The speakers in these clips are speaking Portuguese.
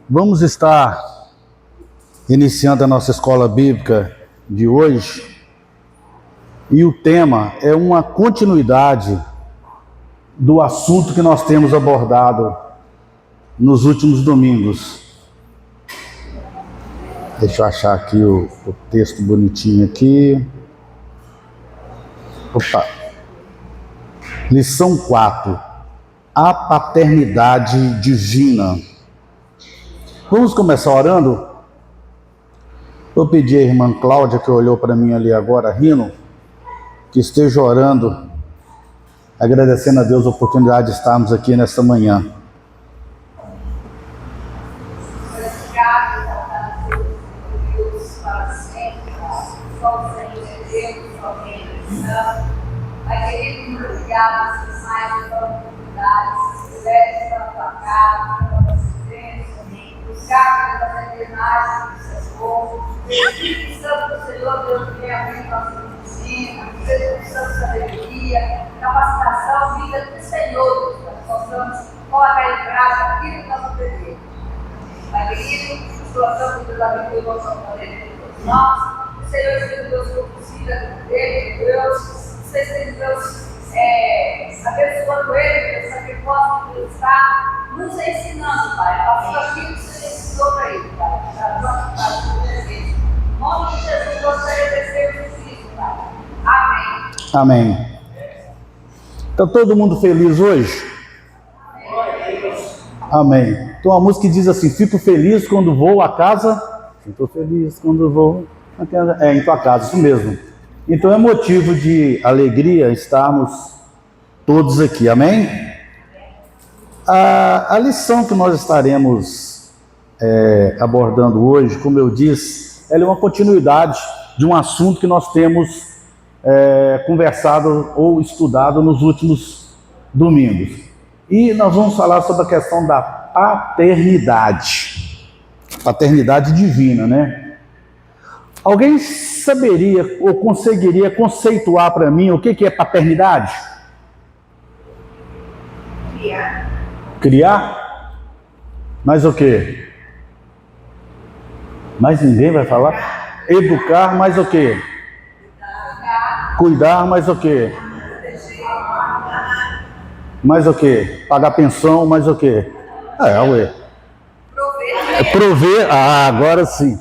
Vamos estar iniciando a nossa escola bíblica de hoje e o tema é uma continuidade do assunto que nós temos abordado nos últimos domingos. Deixa eu achar aqui o texto bonitinho aqui. Opa. Lição 4. A paternidade divina. Vamos começar orando? Eu pedi à irmã Cláudia, que olhou para mim ali agora rindo, que esteja orando, agradecendo a Deus a oportunidade de estarmos aqui nesta manhã. Pai querido, muito obrigado por mais uma oportunidade, se quiser, para a tua casa, para a tua presença, buscar pelas eternidades do Senhor. Espírito Santo do Senhor, Deus que vem abrir nosso ensino, Espírito Santo de sabedoria, capacitação, vida do Senhor, para que possamos colocar em prática aquilo que nós aprendemos. Pai querido, colocamos Deus a vida do nosso poder de todos nós. O Senhor, Espírito Deus, conducida com Deus, Deus. Seja Deus abençoando ele, Deus, para que possa estar nos ensinando, Pai, a fazer aquilo que o Senhor ensinou para ele, Pai, para nós, Pai, no desejo. Em nome de Jesus, nós agradecemos isso, Pai. Amém. Amém. Está todo mundo feliz hoje? Amém. Então a música diz assim: fico feliz quando vou à casa. Fico feliz quando vou à casa. Em tua casa, isso mesmo. Então é motivo de alegria estarmos todos aqui, amém? A lição que nós estaremos abordando hoje, como eu disse, ela é uma continuidade de um assunto que nós temos conversado ou estudado nos últimos domingos. E nós vamos falar sobre a questão da paternidade divina, né? Alguém saberia ou conseguiria conceituar para mim o que é paternidade? Criar? Mas o quê? Mais ninguém vai falar? Educar, mais o quê? Cuidar, mais o quê? Mais o quê? Pagar pensão, mais o quê? Prover. Agora sim.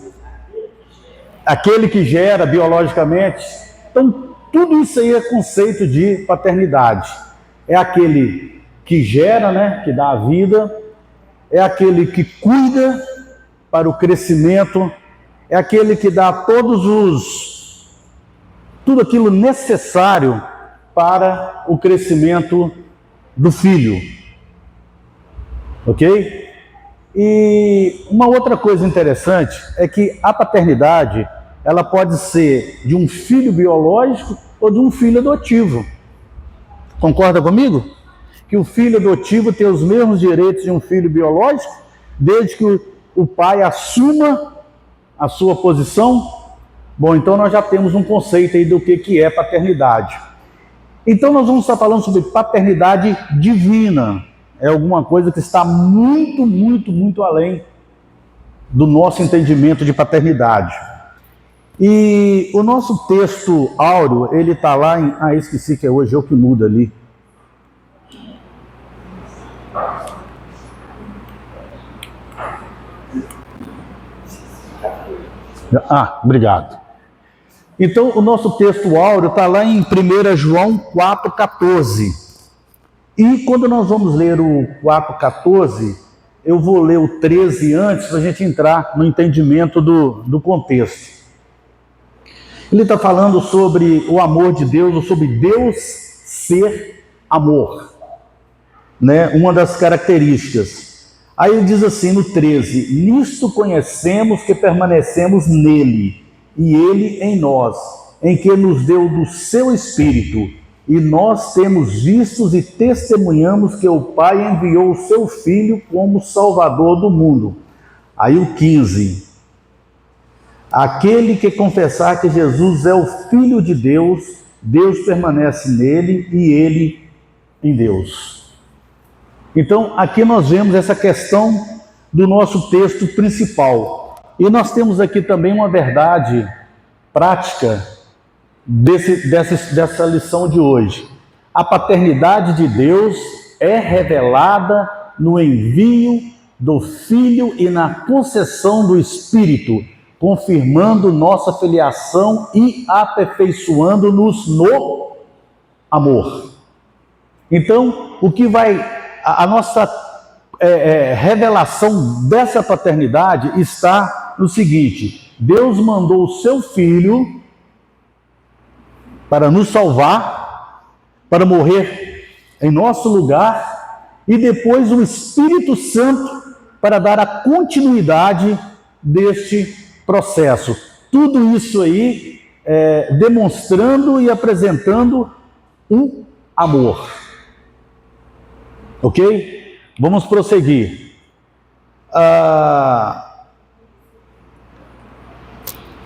Aquele que gera biologicamente. Então, tudo isso aí é conceito de paternidade. É aquele que gera, né, que dá a vida, é aquele que cuida para o crescimento, é aquele que dá tudo aquilo necessário para o crescimento do filho. Ok? E uma outra coisa interessante é que a paternidade, ela pode ser de um filho biológico ou de um filho adotivo. Concorda comigo? Que o filho adotivo tem os mesmos direitos de um filho biológico, desde que o pai assuma a sua posição. Bom, então nós já temos um conceito aí do que é paternidade. Então nós vamos estar falando sobre paternidade divina. É alguma coisa que está muito, muito, muito além do nosso entendimento de paternidade. E o nosso texto áureo, ele está lá em... esqueci que é hoje, eu que mudo ali. Obrigado. Então, o nosso texto áureo está lá em 1 João 4,14. E quando nós vamos ler o 4,14, eu vou ler o 13 antes, para a gente entrar no entendimento do contexto. Ele está falando sobre o amor de Deus, ou sobre Deus ser amor, né? Uma das características. Aí ele diz assim no 13: nisto conhecemos que permanecemos nele, e ele em nós, em que nos deu do seu Espírito. E nós temos visto e testemunhamos que o Pai enviou o seu Filho como Salvador do mundo. Aí o 15. Aquele que confessar que Jesus é o Filho de Deus, Deus permanece nele e ele em Deus. Então, aqui nós vemos essa questão do nosso texto principal. E nós temos aqui também uma verdade prática dessa lição de hoje. A paternidade de Deus é revelada no envio do Filho e na concessão do Espírito, confirmando nossa filiação e aperfeiçoando-nos no amor. Então, o que vai, a nossa revelação dessa paternidade está no seguinte: Deus mandou o seu Filho para nos salvar, para morrer em nosso lugar, e depois o Espírito Santo para dar a continuidade deste processo. Tudo isso aí demonstrando e apresentando um amor. Ok? Vamos prosseguir. A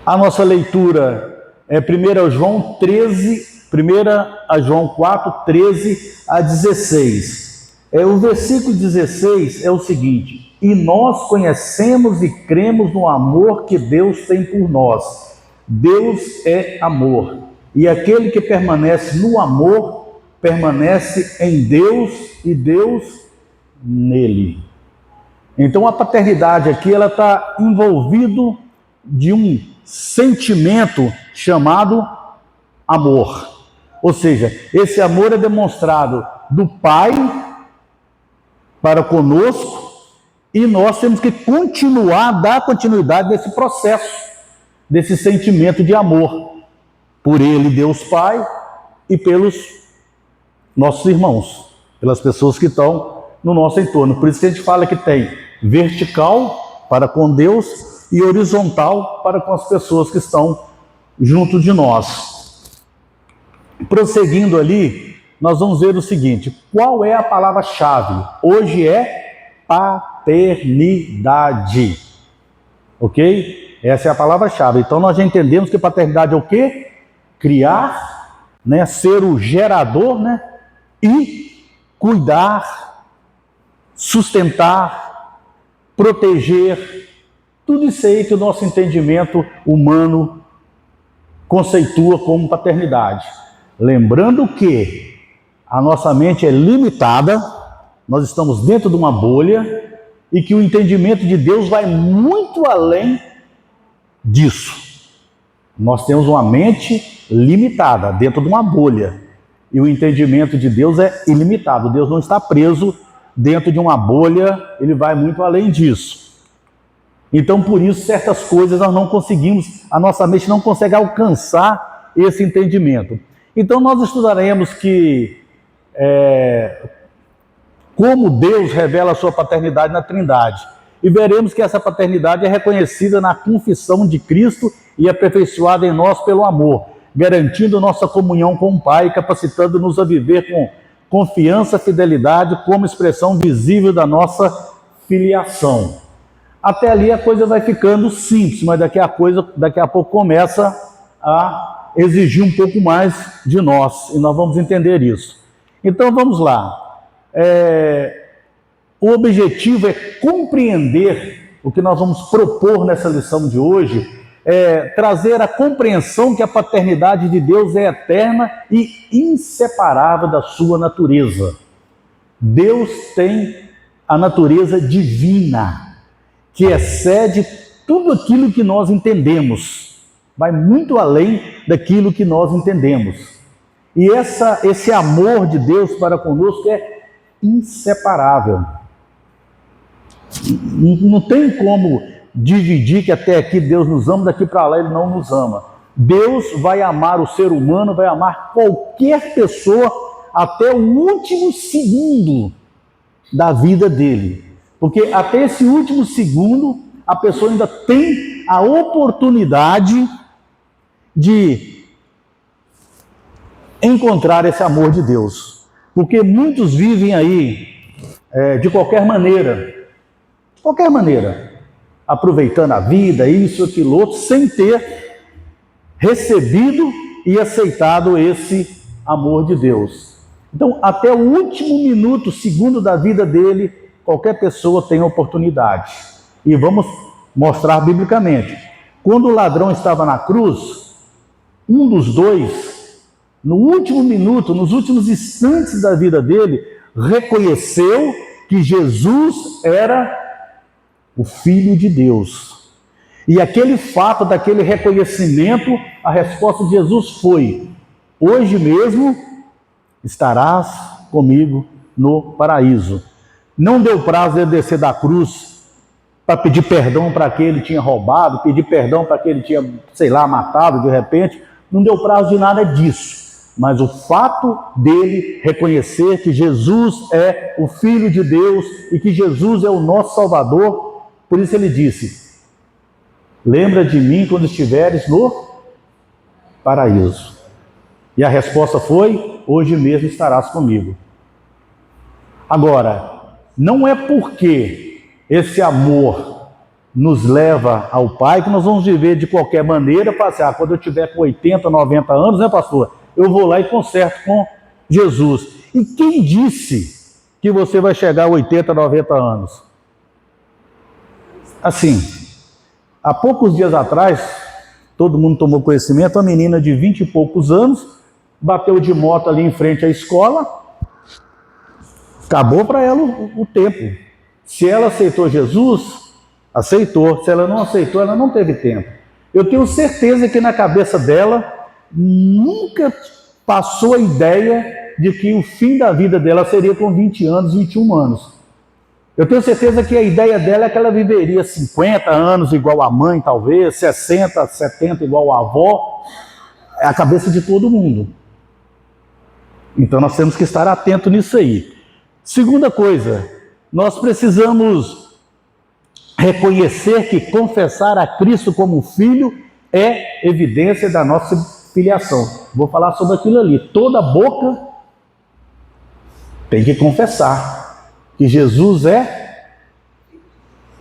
nossa leitura é 1 João 13, 1 João 4, 13 a 16. O versículo 16 é o seguinte: e nós conhecemos e cremos no amor que Deus tem por nós. Deus é amor, e aquele que permanece no amor, permanece em Deus e Deus nele. Então a paternidade aqui, ela está envolvida de um sentimento chamado amor. Ou seja, esse amor é demonstrado do Pai para conosco, e nós temos que dar continuidade desse processo, desse sentimento de amor, por Ele, Deus Pai, e pelos nossos irmãos, pelas pessoas que estão no nosso entorno. Por isso que a gente fala que tem vertical para com Deus e horizontal para com as pessoas que estão junto de nós. Prosseguindo ali, nós vamos ver o seguinte: qual é a palavra-chave? Hoje é paternidade. Ok? Essa é a palavra-chave. Então nós já entendemos que paternidade é o quê? Criar, né? Ser o gerador, né? E cuidar, sustentar, proteger, tudo isso aí que o nosso entendimento humano conceitua como paternidade. Lembrando que a nossa mente é limitada, nós estamos dentro de uma bolha, e que o entendimento de Deus vai muito além disso. Nós temos uma mente limitada, dentro de uma bolha, e o entendimento de Deus é ilimitado. Deus não está preso dentro de uma bolha, ele vai muito além disso. Então, por isso, certas coisas nós não conseguimos, a nossa mente não consegue alcançar esse entendimento. Então, nós estudaremos como Deus revela a sua paternidade na Trindade. E veremos que essa paternidade é reconhecida na confissão de Cristo e aperfeiçoada em nós pelo amor, garantindo nossa comunhão com o Pai, capacitando-nos a viver com confiança e fidelidade como expressão visível da nossa filiação. Até ali a coisa vai ficando simples, mas daqui a pouco começa a exigir um pouco mais de nós, e nós vamos entender isso. Então vamos lá. O objetivo é compreender o que nós vamos propor nessa lição de hoje, trazer a compreensão que a paternidade de Deus é eterna e inseparável da sua natureza. Deus tem a natureza divina, que excede tudo aquilo que nós entendemos, vai muito além daquilo que nós entendemos. E esse amor de Deus para conosco é inseparável. Não tem como dividir que até aqui Deus nos ama, daqui para lá Ele não nos ama. Deus vai amar o ser humano, vai amar qualquer pessoa até o último segundo da vida dele. Porque até esse último segundo, a pessoa ainda tem a oportunidade de encontrar esse amor de Deus. Porque muitos vivem aí de qualquer maneira, aproveitando a vida, isso, aquilo, outro, sem ter recebido e aceitado esse amor de Deus. Então, até o último minuto, segundo da vida dele, qualquer pessoa tem oportunidade. E vamos mostrar biblicamente. Quando o ladrão estava na cruz, um dos dois, no último minuto, nos últimos instantes da vida dele, reconheceu que Jesus era o Filho de Deus. E aquele fato, daquele reconhecimento, a resposta de Jesus foi: hoje mesmo estarás comigo no paraíso. Não deu prazo de descer da cruz para pedir perdão para quem ele tinha roubado, pedir perdão para quem ele tinha, sei lá, matado de repente. Não deu prazo de nada disso. Mas o fato dele reconhecer que Jesus é o Filho de Deus e que Jesus é o nosso Salvador, por isso ele disse: lembra de mim quando estiveres no paraíso. E a resposta foi: hoje mesmo estarás comigo. Agora, não é porque esse amor nos leva ao Pai que nós vamos viver de qualquer maneira, passar, quando eu tiver com 80, 90 anos, né, pastor? Eu vou lá e conserto com Jesus. E quem disse que você vai chegar a 80, 90 anos? Assim, há poucos dias atrás, todo mundo tomou conhecimento, uma menina de 20 e poucos anos bateu de moto ali em frente à escola, acabou para ela o tempo. Se ela aceitou Jesus, aceitou. Se ela não aceitou, ela não teve tempo. Eu tenho certeza que na cabeça dela nunca passou a ideia de que o fim da vida dela seria com 20 anos, 21 anos. Eu tenho certeza que a ideia dela é que ela viveria 50 anos igual a mãe, talvez, 60, 70 igual a avó. É a cabeça de todo mundo. Então nós temos que estar atentos nisso aí. Segunda coisa, nós precisamos reconhecer que confessar a Cristo como Filho é evidência da nossa filiação. Vou falar sobre aquilo ali. Toda boca tem que confessar que Jesus é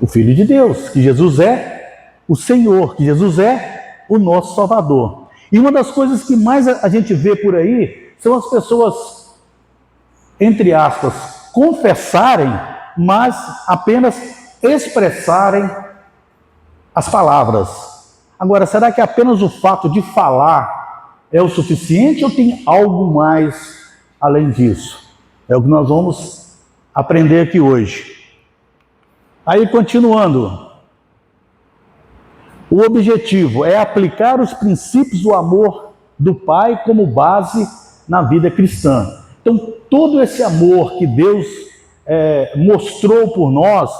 o Filho de Deus, que Jesus é o Senhor, que Jesus é o nosso Salvador. E uma das coisas que mais a gente vê por aí são as pessoas, entre aspas, confessarem, mas apenas expressarem as palavras. Agora, será que apenas o fato de falar é o suficiente ou tem algo mais além disso? É o que nós vamos aprender aqui hoje. Aí, continuando. O objetivo é aplicar os princípios do amor do Pai como base na vida cristã. Então, todo esse amor que Deus mostrou por nós,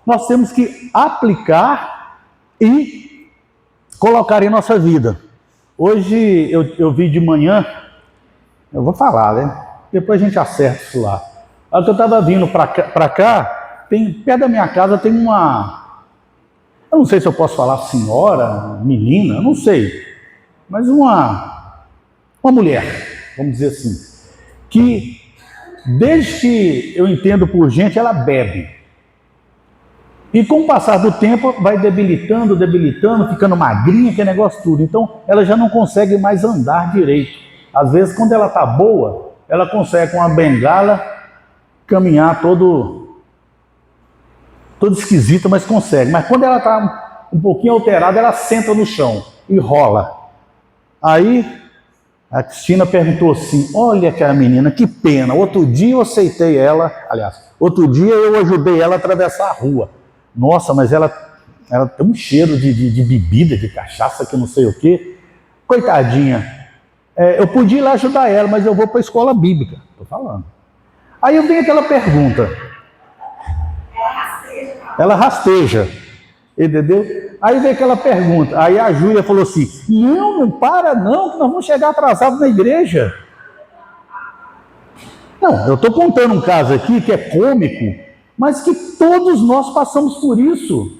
nós temos que aplicar e colocar em nossa vida. Hoje eu vi de manhã, eu vou falar, né? Depois a gente acerta isso lá. A hora que eu estava vindo para cá, perto da minha casa tem uma, eu não sei se eu posso falar senhora, menina, eu não sei, mas uma mulher, vamos dizer assim, que desde que eu entendo por gente, ela bebe. E com o passar do tempo, vai debilitando, ficando magrinha, que negócio tudo. Então, ela já não consegue mais andar direito. Às vezes, quando ela está boa, ela consegue com uma bengala caminhar todo esquisita, mas consegue. Mas quando ela está um pouquinho alterada, ela senta no chão e rola. Aí, a Cristina perguntou assim: olha aquela menina, que pena. Outro dia eu aceitei ela, aliás, outro dia eu ajudei ela a atravessar a rua. Nossa, mas ela tem um cheiro de bebida, de cachaça, que não sei o quê. Coitadinha. Eu podia ir lá ajudar ela, mas eu vou para a escola bíblica. Estou falando. Aí eu tenho aquela pergunta. Ela rasteja. Entendeu? Aí vem aquela pergunta. Aí a Júlia falou assim: não para não, que nós vamos chegar atrasados na igreja. Não, eu estou contando um caso aqui que é cômico, mas que todos nós passamos por isso.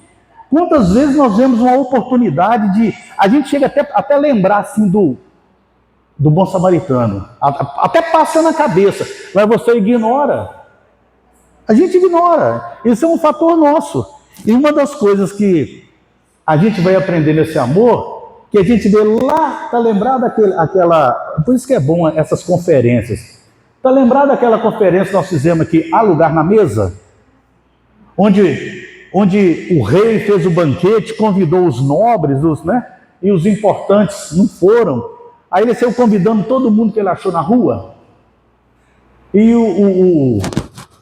Quantas vezes nós vemos uma oportunidade de... A gente chega até lembrar assim do bom samaritano. Até passa na cabeça, mas você ignora. A gente ignora. Isso é um fator nosso. E uma das coisas que a gente vai aprender nesse amor, que a gente vê lá, está lembrado daquela... Por isso que é bom essas conferências. Está lembrado daquela conferência que nós fizemos aqui, Há Lugar na Mesa? onde o rei fez o banquete, convidou os nobres, e os importantes não foram. Aí ele saiu convidando todo mundo que ele achou na rua. E o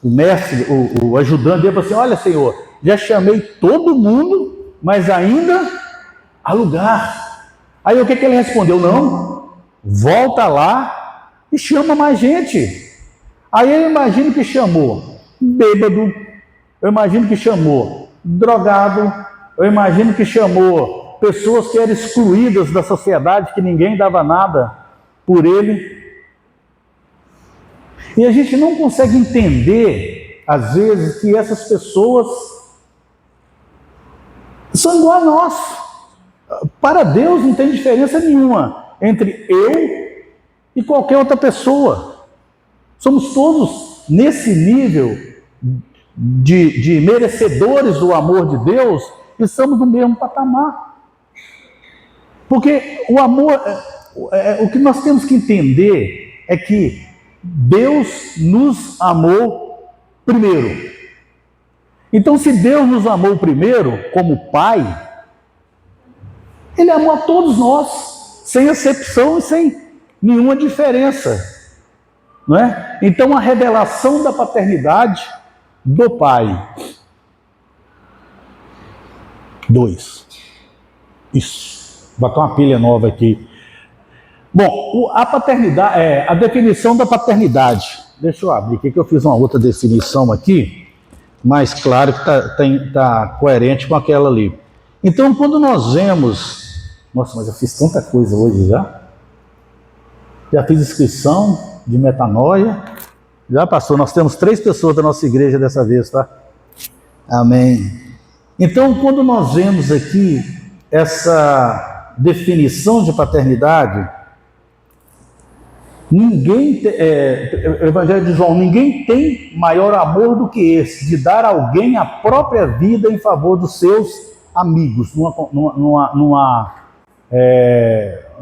mestre, o ajudante dele falou assim: olha, senhor, já chamei todo mundo, mas ainda há lugar. Aí o que ele respondeu? Não, volta lá e chama mais gente. Aí eu imagino que chamou bêbado, eu imagino que chamou drogado, eu imagino que chamou pessoas que eram excluídas da sociedade, que ninguém dava nada por ele. E a gente não consegue entender, às vezes, que essas pessoas são igual a nós. Para Deus não tem diferença nenhuma entre eu e qualquer outra pessoa. Somos todos nesse nível de merecedores do amor de Deus e estamos no mesmo patamar. Porque o amor, o que nós temos que entender é que Deus nos amou primeiro. Então, se Deus nos amou primeiro, como Pai, Ele amou a todos nós, sem exceção e sem nenhuma diferença. Não é? Então, a revelação da paternidade do Pai. 2. Isso. Vou botar uma pilha nova aqui. Bom, a paternidade, a definição da paternidade. Deixa eu abrir aqui, que eu fiz uma outra definição aqui, mas claro que está coerente com aquela ali. Então, quando nós vemos... Nossa, mas eu fiz tanta coisa hoje já. Já fiz inscrição de metanoia. Já passou, nós temos 3 pessoas da nossa igreja dessa vez, tá? Amém. Então, quando nós vemos aqui essa definição de paternidade, Evangelho de João, ninguém tem maior amor do que esse, de dar a alguém a própria vida em favor dos seus amigos, numa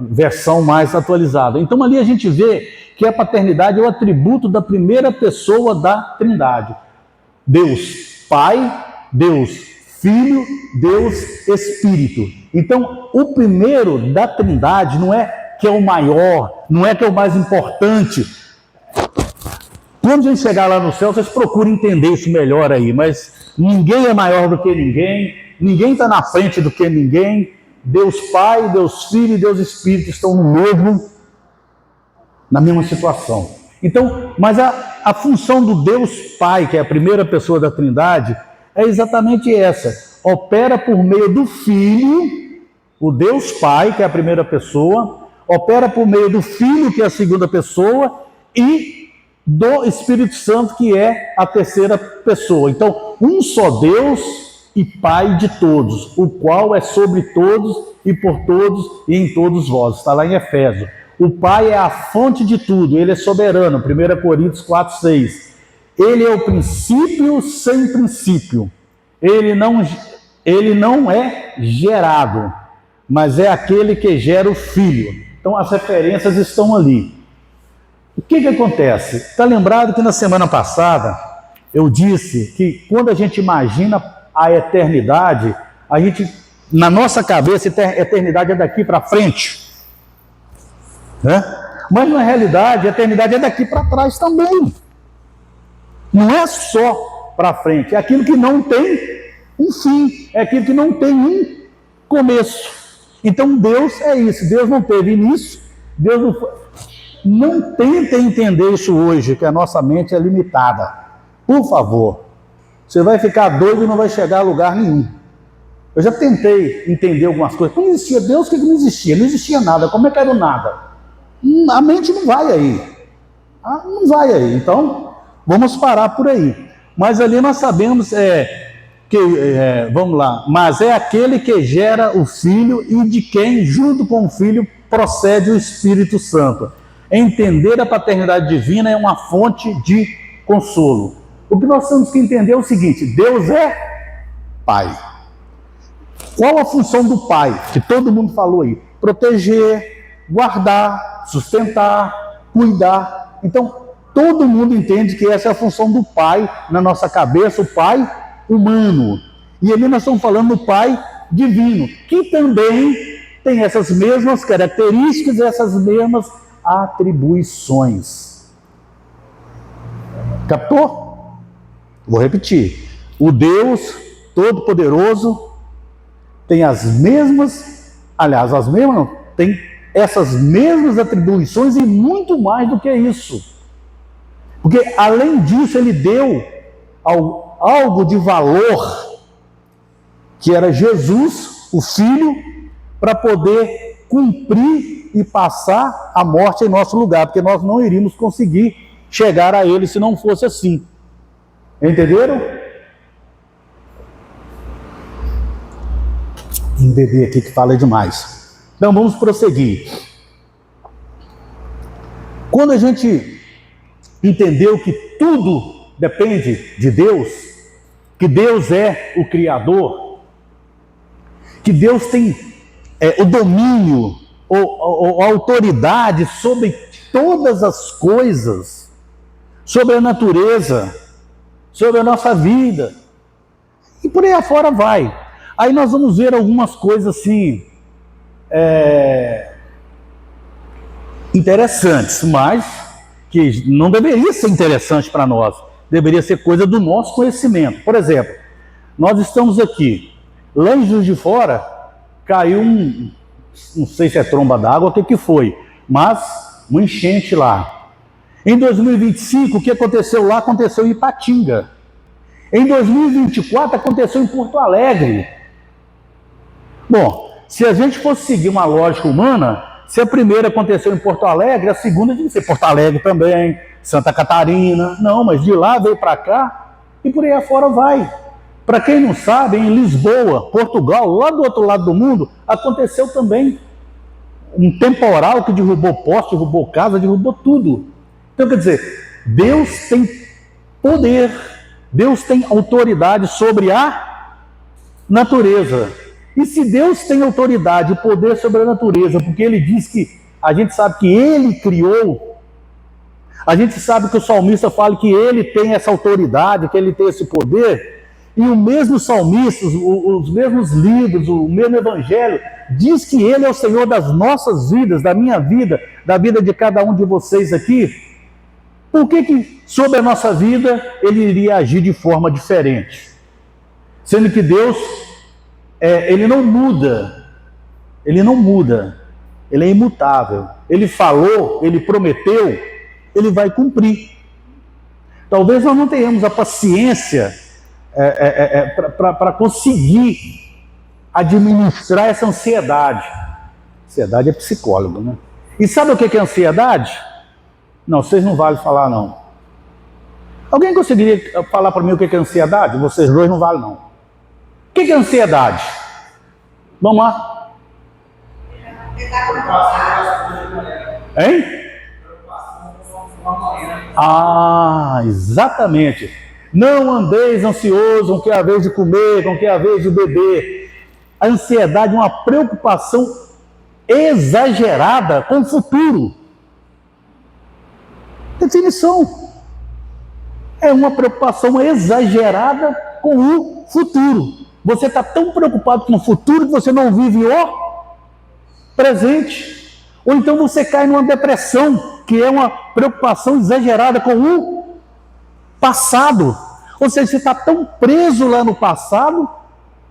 versão mais atualizada. Então ali a gente vê que a paternidade é o atributo da primeira pessoa da Trindade. Deus Pai, Deus Filho, Deus Espírito. Então o primeiro da Trindade não é que é o maior, não é que é o mais importante. Quando a gente chegar lá no céu, vocês procuram entender isso melhor aí, mas ninguém é maior do que ninguém está na frente do que ninguém. Deus Pai, Deus Filho e Deus Espírito estão na mesma situação. Então, mas a função do Deus Pai, que é a primeira pessoa da Trindade, é exatamente essa. Opera por meio do Filho, o Deus Pai, que é a primeira pessoa, opera por meio do Filho, que é a segunda pessoa, e do Espírito Santo, que é a terceira pessoa. Então, um só Deus e Pai de todos, o qual é sobre todos e por todos e em todos vós. Está lá em Efésios. O Pai é a fonte de tudo, Ele é soberano. 1 Coríntios 4:6. Ele é o princípio sem princípio. Ele não é gerado, mas é aquele que gera o Filho. Então as referências estão ali. O que acontece? Está lembrado que na semana passada eu disse que quando a gente imagina a eternidade, na nossa cabeça a eternidade é daqui para frente, né? Mas na realidade a eternidade é daqui para trás também. Não é só para frente, é aquilo que não tem um fim, é aquilo que não tem um começo. Então Deus é isso, Deus não teve início, Deus não foi. Não tentem entender isso hoje, que a nossa mente é limitada. Por favor, você vai ficar doido e não vai chegar a lugar nenhum. Eu já tentei entender algumas coisas. Não existia Deus, o que não existia? Não existia nada, como é que era o nada? A mente não vai aí. Não vai aí, então vamos parar por aí. Mas ali nós sabemos vamos lá, mas é aquele que gera o Filho e de quem, junto com o Filho, procede o Espírito Santo. Entender a paternidade divina é uma fonte de consolo. O que nós temos que entender é o seguinte: Deus é Pai. Qual a função do Pai? Que todo mundo falou aí: proteger, guardar, sustentar, cuidar. Então, todo mundo entende que essa é a função do Pai na nossa cabeça. O Pai humano. E ali nós estamos falando do Pai divino, que também tem essas mesmas características, essas mesmas atribuições. Captou? Vou repetir. O Deus Todo-Poderoso tem as mesmas, aliás, as mesmas não, tem essas mesmas atribuições e muito mais do que isso. Porque, além disso, ele deu algo de valor, que era Jesus, o Filho, para poder cumprir e passar a morte em nosso lugar, porque nós não iríamos conseguir chegar a ele se não fosse assim. Entenderam? Um bebê aqui que fala demais. Então vamos prosseguir. Quando a gente entendeu que tudo depende de Deus, que Deus é o Criador, que Deus tem o domínio ou a autoridade sobre todas as coisas, sobre a natureza, sobre a nossa vida, e por aí afora vai. Aí nós vamos ver algumas coisas assim, interessantes, mas que não deveria ser interessante para nós, deveria ser coisa do nosso conhecimento. Por exemplo, nós estamos aqui, lá em Juiz de Fora, caiu não sei se é tromba d'água, o que foi, mas uma enchente lá. Em 2025, o que aconteceu lá, aconteceu em Ipatinga. Em 2024, aconteceu em Porto Alegre. Bom, se a gente fosse seguir uma lógica humana, se a primeira aconteceu em Porto Alegre, a segunda devia ser Porto Alegre também, Santa Catarina. Não, mas de lá veio para cá e por aí afora vai. Para quem não sabe, em Lisboa, Portugal, lá do outro lado do mundo, aconteceu também um temporal que derrubou poste, derrubou casa, derrubou tudo. Então, quer dizer, Deus tem poder, Deus tem autoridade sobre a natureza. E se Deus tem autoridade e poder sobre a natureza, porque ele diz que a gente sabe que ele criou, a gente sabe que o salmista fala que ele tem essa autoridade, que ele tem esse poder, e o mesmo salmista, os mesmos livros, o mesmo evangelho, diz que ele é o Senhor das nossas vidas, da minha vida, da vida de cada um de vocês aqui. Por que sobre a nossa vida ele iria agir de forma diferente? Sendo que Deus, ele não muda, ele é imutável. Ele falou, ele prometeu, ele vai cumprir. Talvez nós não tenhamos a paciência para conseguir administrar essa ansiedade. Ansiedade é psicólogo, né? E sabe o que é ansiedade? Não, vocês não valem falar, não. Alguém conseguiria falar para mim o que é ansiedade? Vocês dois não valem, não. O que é ansiedade? Vamos lá. Hein? Ah, exatamente. Não andeis ansioso com que é a vez de comer, com que é a vez de beber. A ansiedade é uma preocupação exagerada com o futuro. Definição. É uma preocupação exagerada com o futuro. Você está tão preocupado com o futuro que você não vive o presente. Ou então você cai numa depressão, que é uma preocupação exagerada com o passado. Ou seja, você está tão preso lá no passado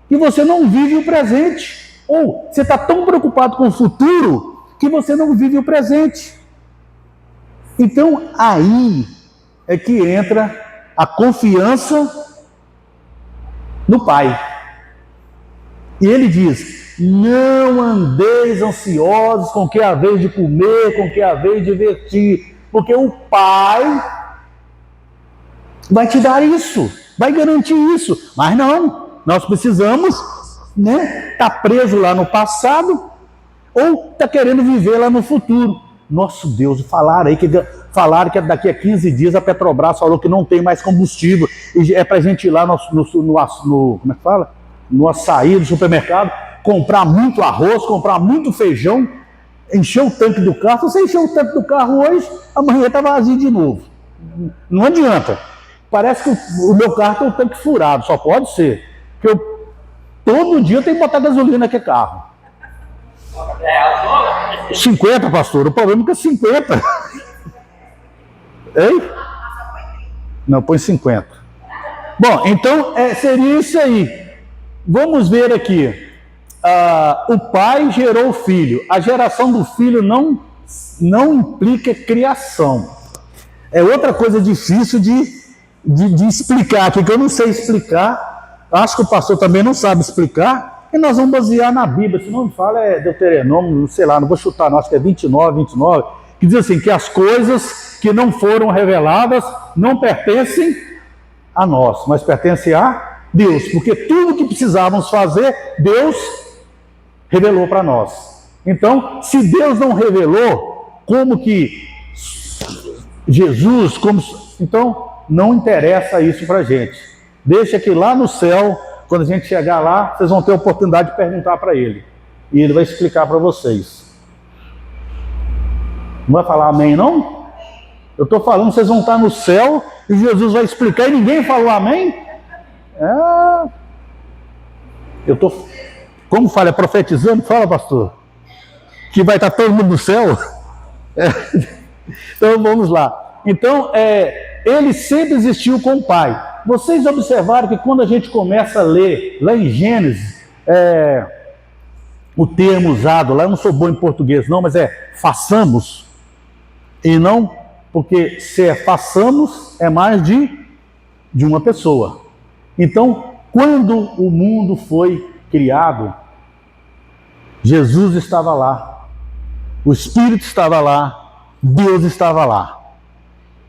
que você não vive o presente. Ou você está tão preocupado com o futuro que você não vive o presente. Então, aí é que entra a confiança no Pai. E ele diz: não andeis ansiosos com que é a vez de comer, com que é a vez de vestir, porque o Pai vai te dar isso, vai garantir isso. Mas não, nós precisamos tá preso lá no passado ou tá querendo viver lá no futuro. Nosso Deus, falaram que daqui a 15 dias a Petrobras falou que não tem mais combustível e é pra gente ir lá no como é que fala? No açaí do supermercado, comprar muito arroz, comprar muito feijão, encher o tanque do carro. Se você encher o tanque do carro hoje, amanhã está vazio de novo. Não adianta. parece que o meu carro tem o tanque furado, só pode ser. Porque todo dia eu tenho que botar gasolina naquele carro. 50, pastor, o problema é que é 50. Hein? Não, põe 50. Bom, então seria isso aí. Vamos ver aqui. O pai gerou o filho. A geração do filho não implica criação. É outra coisa difícil de explicar aqui, que eu não sei explicar. Acho que o pastor também não sabe explicar. E nós vamos basear na Bíblia. Se não me fala, é Deuteronômio, não sei lá, não vou chutar, não, acho que é 29, que diz assim, que as coisas que não foram reveladas não pertencem a nós, mas pertencem a Deus. Porque tudo que precisávamos fazer, Deus revelou para nós. Então, se Deus não revelou, como que Jesus, então não interessa isso para a gente. Deixa que lá no céu, quando a gente chegar lá, vocês vão ter a oportunidade de perguntar para ele. E ele vai explicar para vocês. Não vai falar amém, não? Eu estou falando, vocês vão estar no céu e Jesus vai explicar e ninguém falou amém? Eu estou... Como fala? É profetizando? Fala, pastor. Que vai estar todo mundo no céu? Então, vamos lá. Então, ele sempre existiu com o Pai. Vocês observaram que quando a gente começa a ler, lá em Gênesis, o termo usado lá, eu não sou bom em português não, mas façamos, e não, porque se façamos, é mais de uma pessoa. Então, quando o mundo foi criado, Jesus estava lá, o Espírito estava lá, Deus estava lá.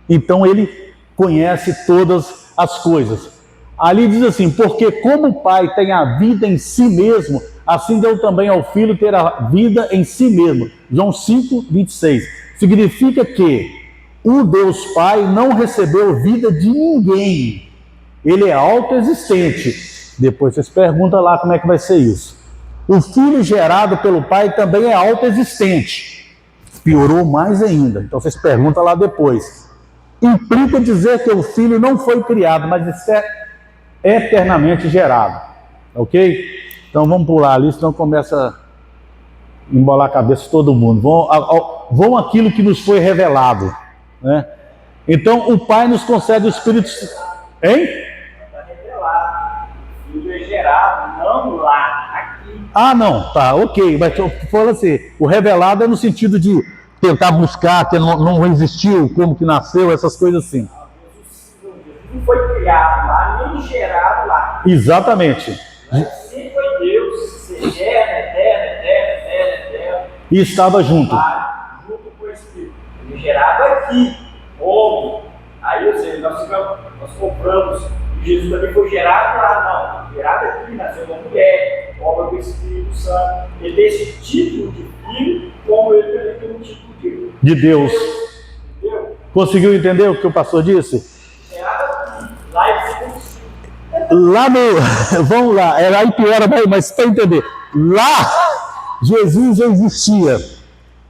Então ele conhece todas as coisas. Ali diz assim, porque como o Pai tem a vida em si mesmo, assim deu também ao Filho ter a vida em si mesmo. João 5, 26. Significa que o Deus Pai não recebeu vida de ninguém. Ele é autoexistente. Depois vocês perguntam lá como é que vai ser isso. O Filho gerado pelo Pai também é autoexistente. Piorou mais ainda. Então vocês perguntam lá depois. Implica dizer que o Filho não foi criado, mas isso é eternamente gerado. Ok? Então vamos pular ali, senão começa a embolar a cabeça de todo mundo. Vão aquilo que nos foi revelado. Né? Então o Pai nos concede o Espírito... Hein? Está revelado. O Filho é gerado, não lá, aqui. Ah, não, tá, ok. Mas eu falo assim, o revelado é no sentido de tentar buscar, que não existiu, como que nasceu, essas coisas assim. Não foi criado lá, nem gerado lá. Exatamente. Sempre foi Deus, eterno. E estava junto. Junto com o Espírito. Ele é gerado aqui, homem. Aí, ou seja, nós compramos, e Jesus também foi gerado lá, não. Gerado aqui, nasceu uma mulher, obra do Espírito Santo. Ele tem esse título de filho, como ele também tem um título de Deus. Entendeu? Conseguiu entender o que o pastor disse? Lá no... Vamos lá, aí piora, mas para entender. Lá, Jesus já existia,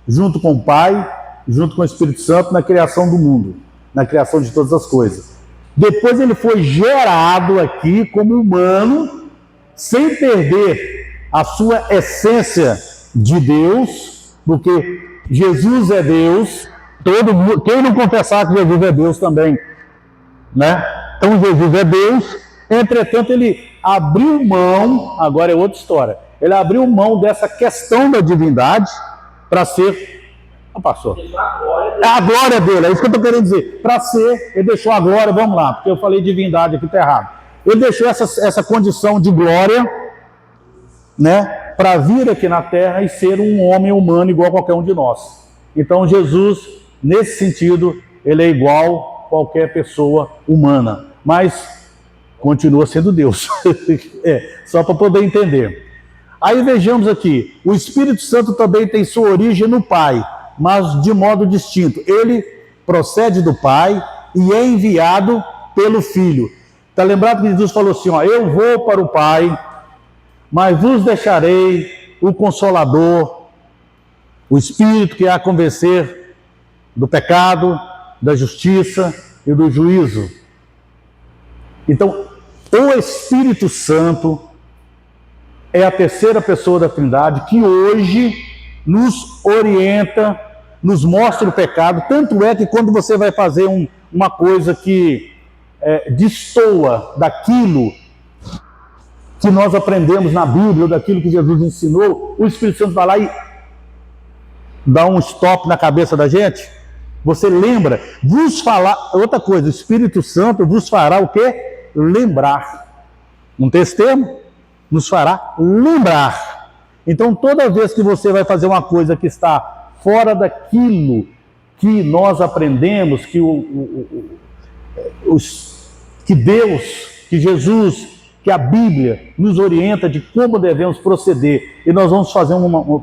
junto com o Pai, junto com o Espírito Santo, na criação do mundo, na criação de todas as coisas. Depois ele foi gerado aqui como humano, sem perder a sua essência de Deus, porque Jesus é Deus, todo mundo, quem não confessar que Jesus é Deus também, né? Então Jesus é Deus, entretanto ele abriu mão, agora é outra história, ele abriu mão dessa questão da divindade para ser, passou, a glória dele, é isso que eu estou querendo dizer, para ser, ele deixou a glória, vamos lá, porque eu falei divindade aqui, está errado, ele deixou essa condição de glória, né? Para vir aqui na terra e ser um homem humano igual a qualquer um de nós. Então Jesus, nesse sentido, ele é igual a qualquer pessoa humana, mas continua sendo Deus. Só para poder entender. Aí vejamos aqui, o Espírito Santo também tem sua origem no Pai, mas de modo distinto. Ele procede do Pai e é enviado pelo Filho. Está lembrado que Jesus falou assim, ó, eu vou para o Pai, mas vos deixarei o Consolador, o Espírito que há a convencer do pecado, da justiça e do juízo. Então, o Espírito Santo é a terceira pessoa da Trindade que hoje nos orienta, nos mostra o pecado. Tanto é que quando você vai fazer uma coisa que destoa daquilo que nós aprendemos na Bíblia, ou daquilo que Jesus ensinou, o Espírito Santo vai lá e dá um stop na cabeça da gente. Você lembra, vos falar, outra coisa, o Espírito Santo vos fará o quê? Lembrar. Não tem esse termo? Nos fará lembrar. Então, toda vez que você vai fazer uma coisa que está fora daquilo que nós aprendemos, que que Deus, que Jesus, que a Bíblia nos orienta de como devemos proceder, e nós vamos fazer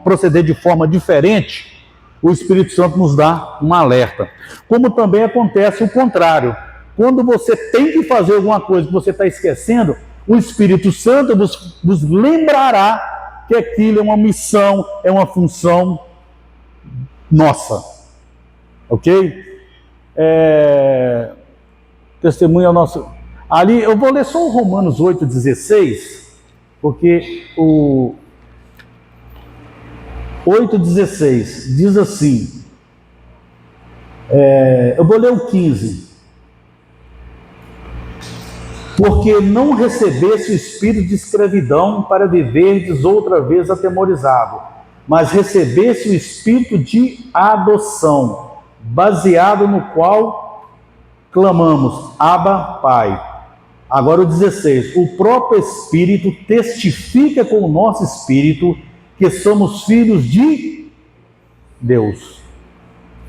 proceder de forma diferente, o Espírito Santo nos dá um alerta. Como também acontece o contrário. Quando você tem que fazer alguma coisa que você está esquecendo, o Espírito Santo vos lembrará que aquilo é uma missão, é uma função nossa. Ok? Testemunha nosso. Ali, eu vou ler só o Romanos 8,16, porque o 8,16 diz assim, eu vou ler o 15. Porque não recebeste o espírito de escravidão para viverdes outra vez atemorizado, mas recebeste o espírito de adoção, baseado no qual clamamos, Abba, Pai. Agora o 16, o próprio Espírito testifica com o nosso espírito que somos filhos de Deus.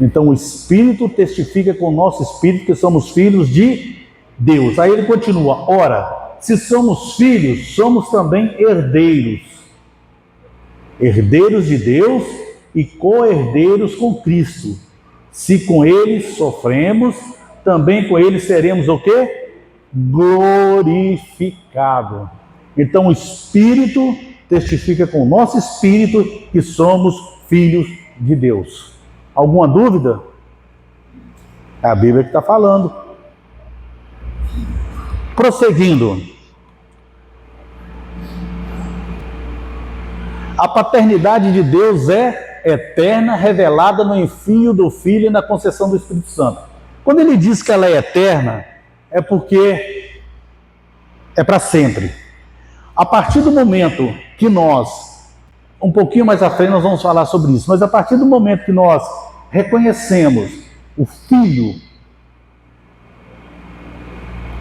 Então o Espírito testifica com o nosso espírito que somos filhos de Deus. Aí ele continua, ora, se somos filhos, somos também herdeiros. Herdeiros de Deus e co-herdeiros com Cristo. Se com ele sofremos, também com ele seremos o quê? Glorificado. Então o Espírito testifica com o nosso espírito que somos filhos de Deus. Alguma dúvida? É a Bíblia que está falando. Prosseguindo. A paternidade de Deus é eterna, revelada no envio do Filho e na concessão do Espírito Santo. Quando ele diz que ela é eterna, é porque é para sempre. A partir do momento que nós, um pouquinho mais à frente nós vamos falar sobre isso, mas a partir do momento que nós reconhecemos o Filho,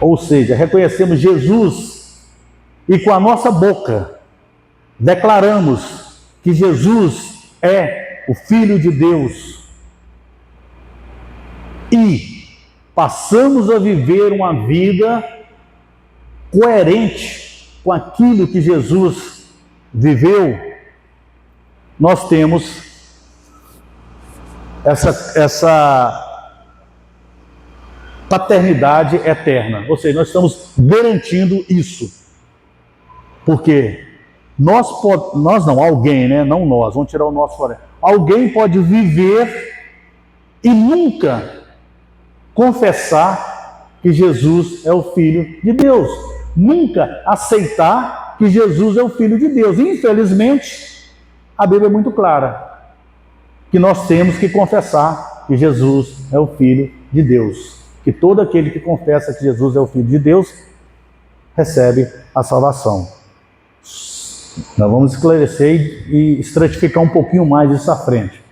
ou seja, reconhecemos Jesus e com a nossa boca declaramos que Jesus é o Filho de Deus e passamos a viver uma vida coerente com aquilo que Jesus viveu, nós temos essa paternidade eterna. Ou seja, nós estamos garantindo isso. Porque alguém, né? Não nós, vamos tirar o nosso fora. Alguém pode viver e nunca confessar que Jesus é o Filho de Deus. Nunca aceitar que Jesus é o Filho de Deus. Infelizmente, a Bíblia é muito clara. Que nós temos que confessar que Jesus é o Filho de Deus. Que todo aquele que confessa que Jesus é o Filho de Deus, recebe a salvação. Nós vamos esclarecer e estratificar um pouquinho mais isso à frente.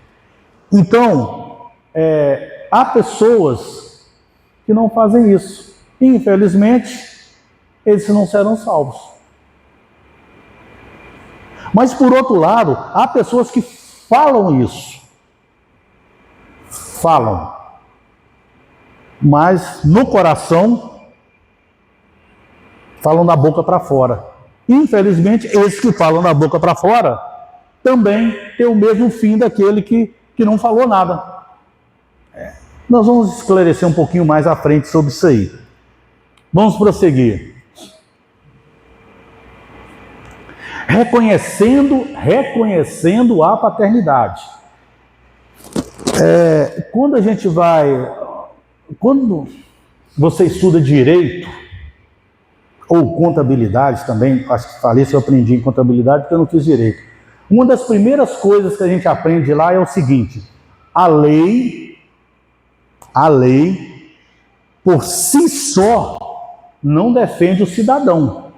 Então, há pessoas que não fazem isso. Infelizmente, eles não serão salvos. Mas, por outro lado, há pessoas que falam isso. Falam. Mas, no coração, falam da boca para fora. Infelizmente, esses que falam da boca para fora também têm o mesmo fim daquele que não falou nada. Nós vamos esclarecer um pouquinho mais à frente sobre isso aí. Vamos prosseguir. Reconhecendo a paternidade. Quando você estuda direito, ou contabilidade também, acho que falei se eu aprendi em contabilidade porque eu não fiz direito. Uma das primeiras coisas que a gente aprende lá é o seguinte: a lei, por si só, não defende o cidadão.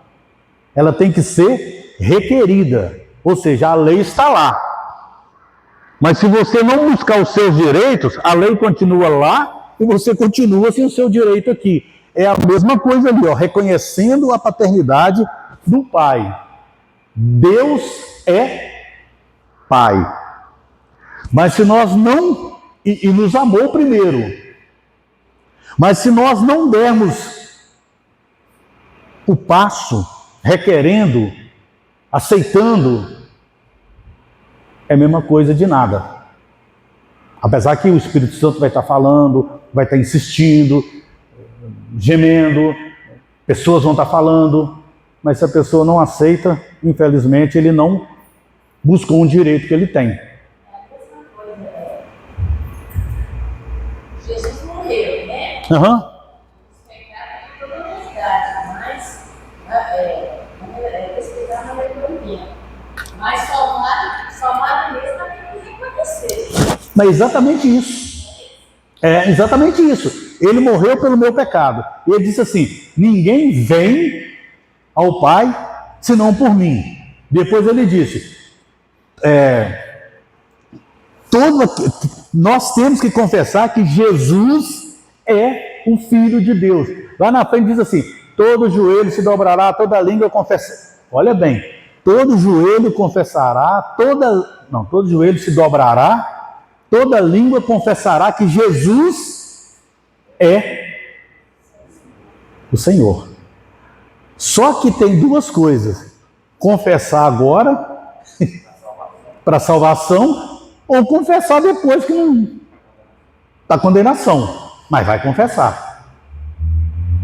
Ela tem que ser requerida, ou seja, a lei está lá. Mas se você não buscar os seus direitos, a lei continua lá e você continua sem o seu direito aqui. É a mesma coisa ali, ó, reconhecendo a paternidade do Pai. Deus é Pai. Mas se nós não... E nos amou primeiro. Mas se nós não dermos o passo, requerendo, aceitando, é a mesma coisa de nada. Apesar que o Espírito Santo vai estar falando, vai estar insistindo, gemendo, pessoas vão estar falando, mas se a pessoa não aceita, infelizmente ele não buscou um direito que ele tem. É a mesma coisa. Jesus morreu, né? Aham. Pecaram de toda a humanidade, mas respeitar não é economia. Mas salvar mesmo aquilo que aconteceu. Mas é exatamente isso. É exatamente isso. Ele morreu pelo meu pecado. E ele disse assim: ninguém vem ao Pai senão por mim. Depois ele disse: nós temos que confessar que Jesus é o Filho de Deus. Lá na frente diz assim: todo joelho se dobrará, toda língua confessará. Olha bem, todo joelho confessará, todo joelho se dobrará, toda língua confessará que Jesus é o Senhor. Só que tem duas coisas: confessar agora para salvação, ou confessar depois que não está condenação, mas vai confessar.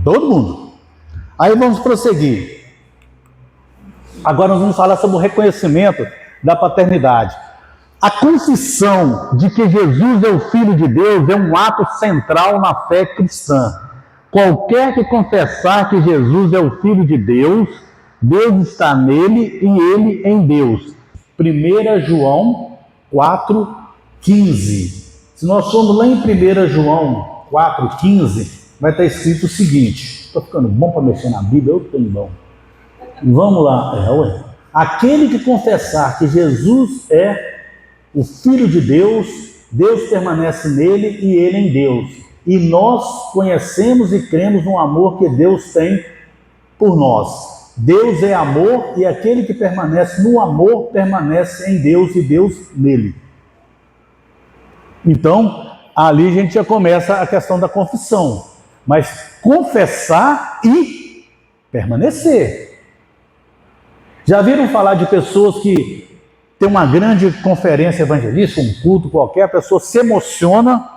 Todo mundo. Aí vamos prosseguir. Agora nós vamos falar sobre o reconhecimento da paternidade. A confissão de que Jesus é o Filho de Deus é um ato central na fé cristã. Qualquer que confessar que Jesus é o Filho de Deus, Deus está nele e ele em Deus. 1 João 4,15. Se nós formos lá em 1 João 4,15, vai estar escrito o seguinte. Estou ficando bom para mexer na Bíblia, eu estou bom. Vamos lá. Aquele que confessar que Jesus é o Filho de Deus, Deus permanece nele e ele em Deus. E nós conhecemos e cremos no amor que Deus tem por nós. Deus é amor e aquele que permanece no amor permanece em Deus e Deus nele. Então, ali a gente já começa a questão da confissão. Mas confessar e permanecer. Já viram falar de pessoas que tem uma grande conferência evangelística, um culto qualquer, a pessoa se emociona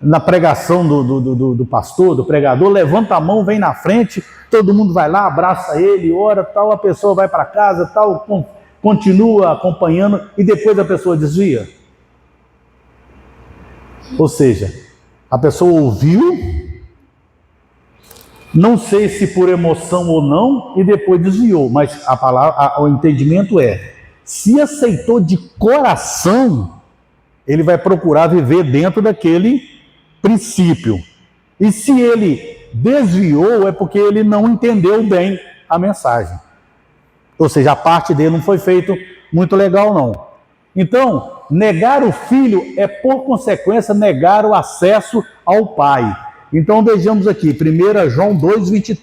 na pregação do pastor, do pregador, levanta a mão, vem na frente, todo mundo vai lá, abraça ele, ora, tal, a pessoa vai para casa, tal, continua acompanhando e depois a pessoa desvia. Ou seja, a pessoa ouviu, não sei se por emoção ou não, e depois desviou, mas a palavra, o entendimento é: se aceitou de coração, ele vai procurar viver dentro daquele princípio. E se ele desviou, é porque ele não entendeu bem a mensagem. Ou seja, a parte dele não foi feito muito legal, não. Então, negar o filho é, por consequência, negar o acesso ao Pai. Então, vejamos aqui, 1 João 2,23.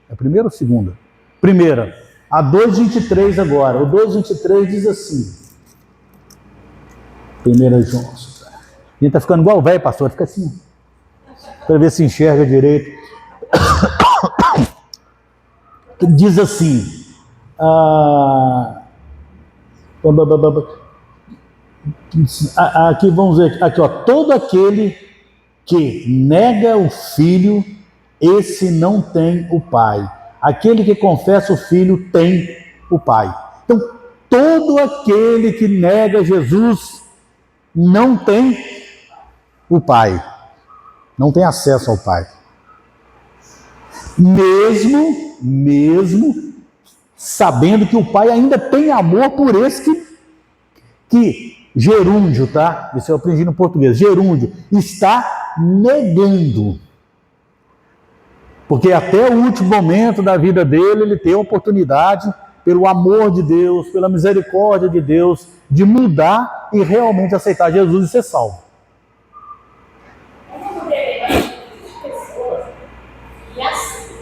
É a primeira ou a segunda? Primeira. A 2,23 agora. O 2,23 diz assim. 1 João. A gente está ficando igual o velho, pastor. Fica assim. Para ver se enxerga direito. Diz assim. Aqui vamos ver. Aqui, ó. Todo aquele que nega o filho, esse não tem o Pai. Aquele que confessa o Filho tem o Pai. Então, todo aquele que nega Jesus não tem o Pai. Não tem acesso ao Pai. Mesmo sabendo que o pai ainda tem amor por esse que gerúndio, tá? Isso eu aprendi no português. Gerúndio está negando. Porque até o último momento da vida dele, ele tem a oportunidade, pelo amor de Deus, pela misericórdia de Deus, de mudar e realmente aceitar Jesus e ser salvo. Como tem pessoas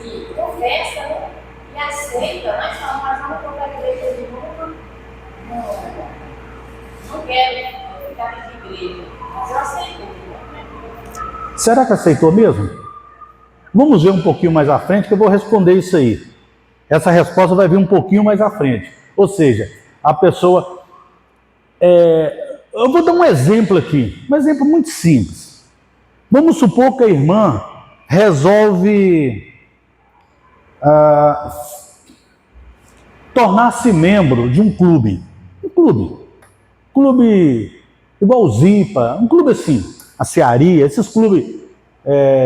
que confessam, né? E aceitam, mas falam, mas não vou para a igreja de novo, não quero ficar na igreja, mas eu aceito. Será que aceitou mesmo? Vamos ver um pouquinho mais à frente que eu vou responder isso aí. Essa resposta vai vir um pouquinho mais à frente. Ou seja, a pessoa... eu vou dar um exemplo aqui, um exemplo muito simples. Vamos supor que a irmã resolve tornar-se membro de um clube. Clube igual o Zipa, um clube assim, a Cearia, esses clubes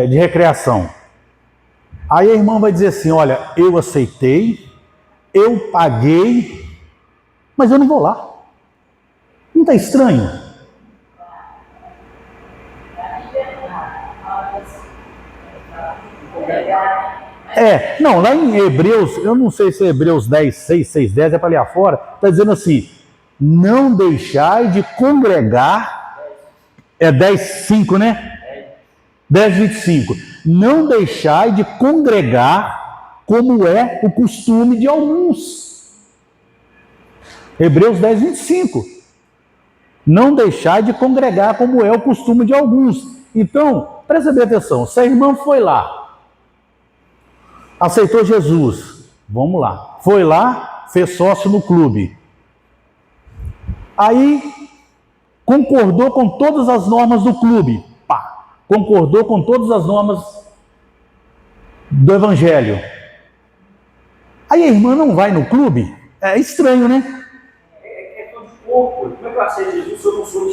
de recreação. Aí a irmã vai dizer assim, olha, eu aceitei, eu paguei, mas eu não vou lá. Não está estranho? Não, lá em Hebreus, eu não sei se é Hebreus 10, 6, 6, 10, é para ler afora, está dizendo assim, não deixai de congregar, 10, 5, né? 10, 25. Não deixai de congregar como é o costume de alguns. Hebreus 10, 25. Não deixai de congregar como é o costume de alguns. Então, presta bem atenção. Se a irmã foi lá, aceitou Jesus, vamos lá. Foi lá, fez sócio no clube. Aí, concordou com todas as normas do clube. Concordou com todas as normas do Evangelho. Aí a irmã não vai no clube? É estranho, né? É questão de corpo. Como é que eu aceito Jesus se eu não sou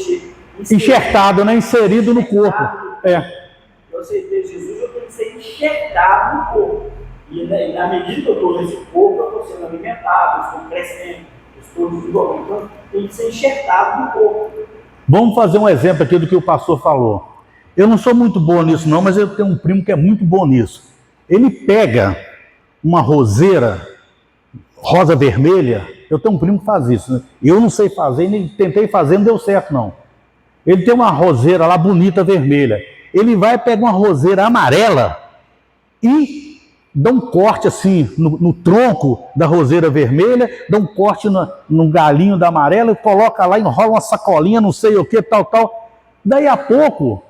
enxertado, né? Inserido no corpo. Eu aceitei Jesus, eu tenho que ser enxertado no corpo. E na medida que eu estou nesse corpo, eu estou sendo alimentado, eu estou crescendo, eu estou desenvolvendo. Então, tem que ser enxertado no corpo. Vamos fazer um exemplo aqui do que o pastor falou. Eu não sou muito bom nisso não, mas eu tenho um primo que é muito bom nisso. Ele pega uma roseira rosa vermelha, eu tenho um primo que faz isso, né? Eu não sei fazer, nem tentei fazer, não deu certo não. Ele tem uma roseira lá bonita vermelha. Ele vai pegar uma roseira amarela e dá um corte assim no tronco da roseira vermelha, dá um corte no galinho da amarela e coloca lá, enrola uma sacolinha, não sei o que, tal. Daí a pouco,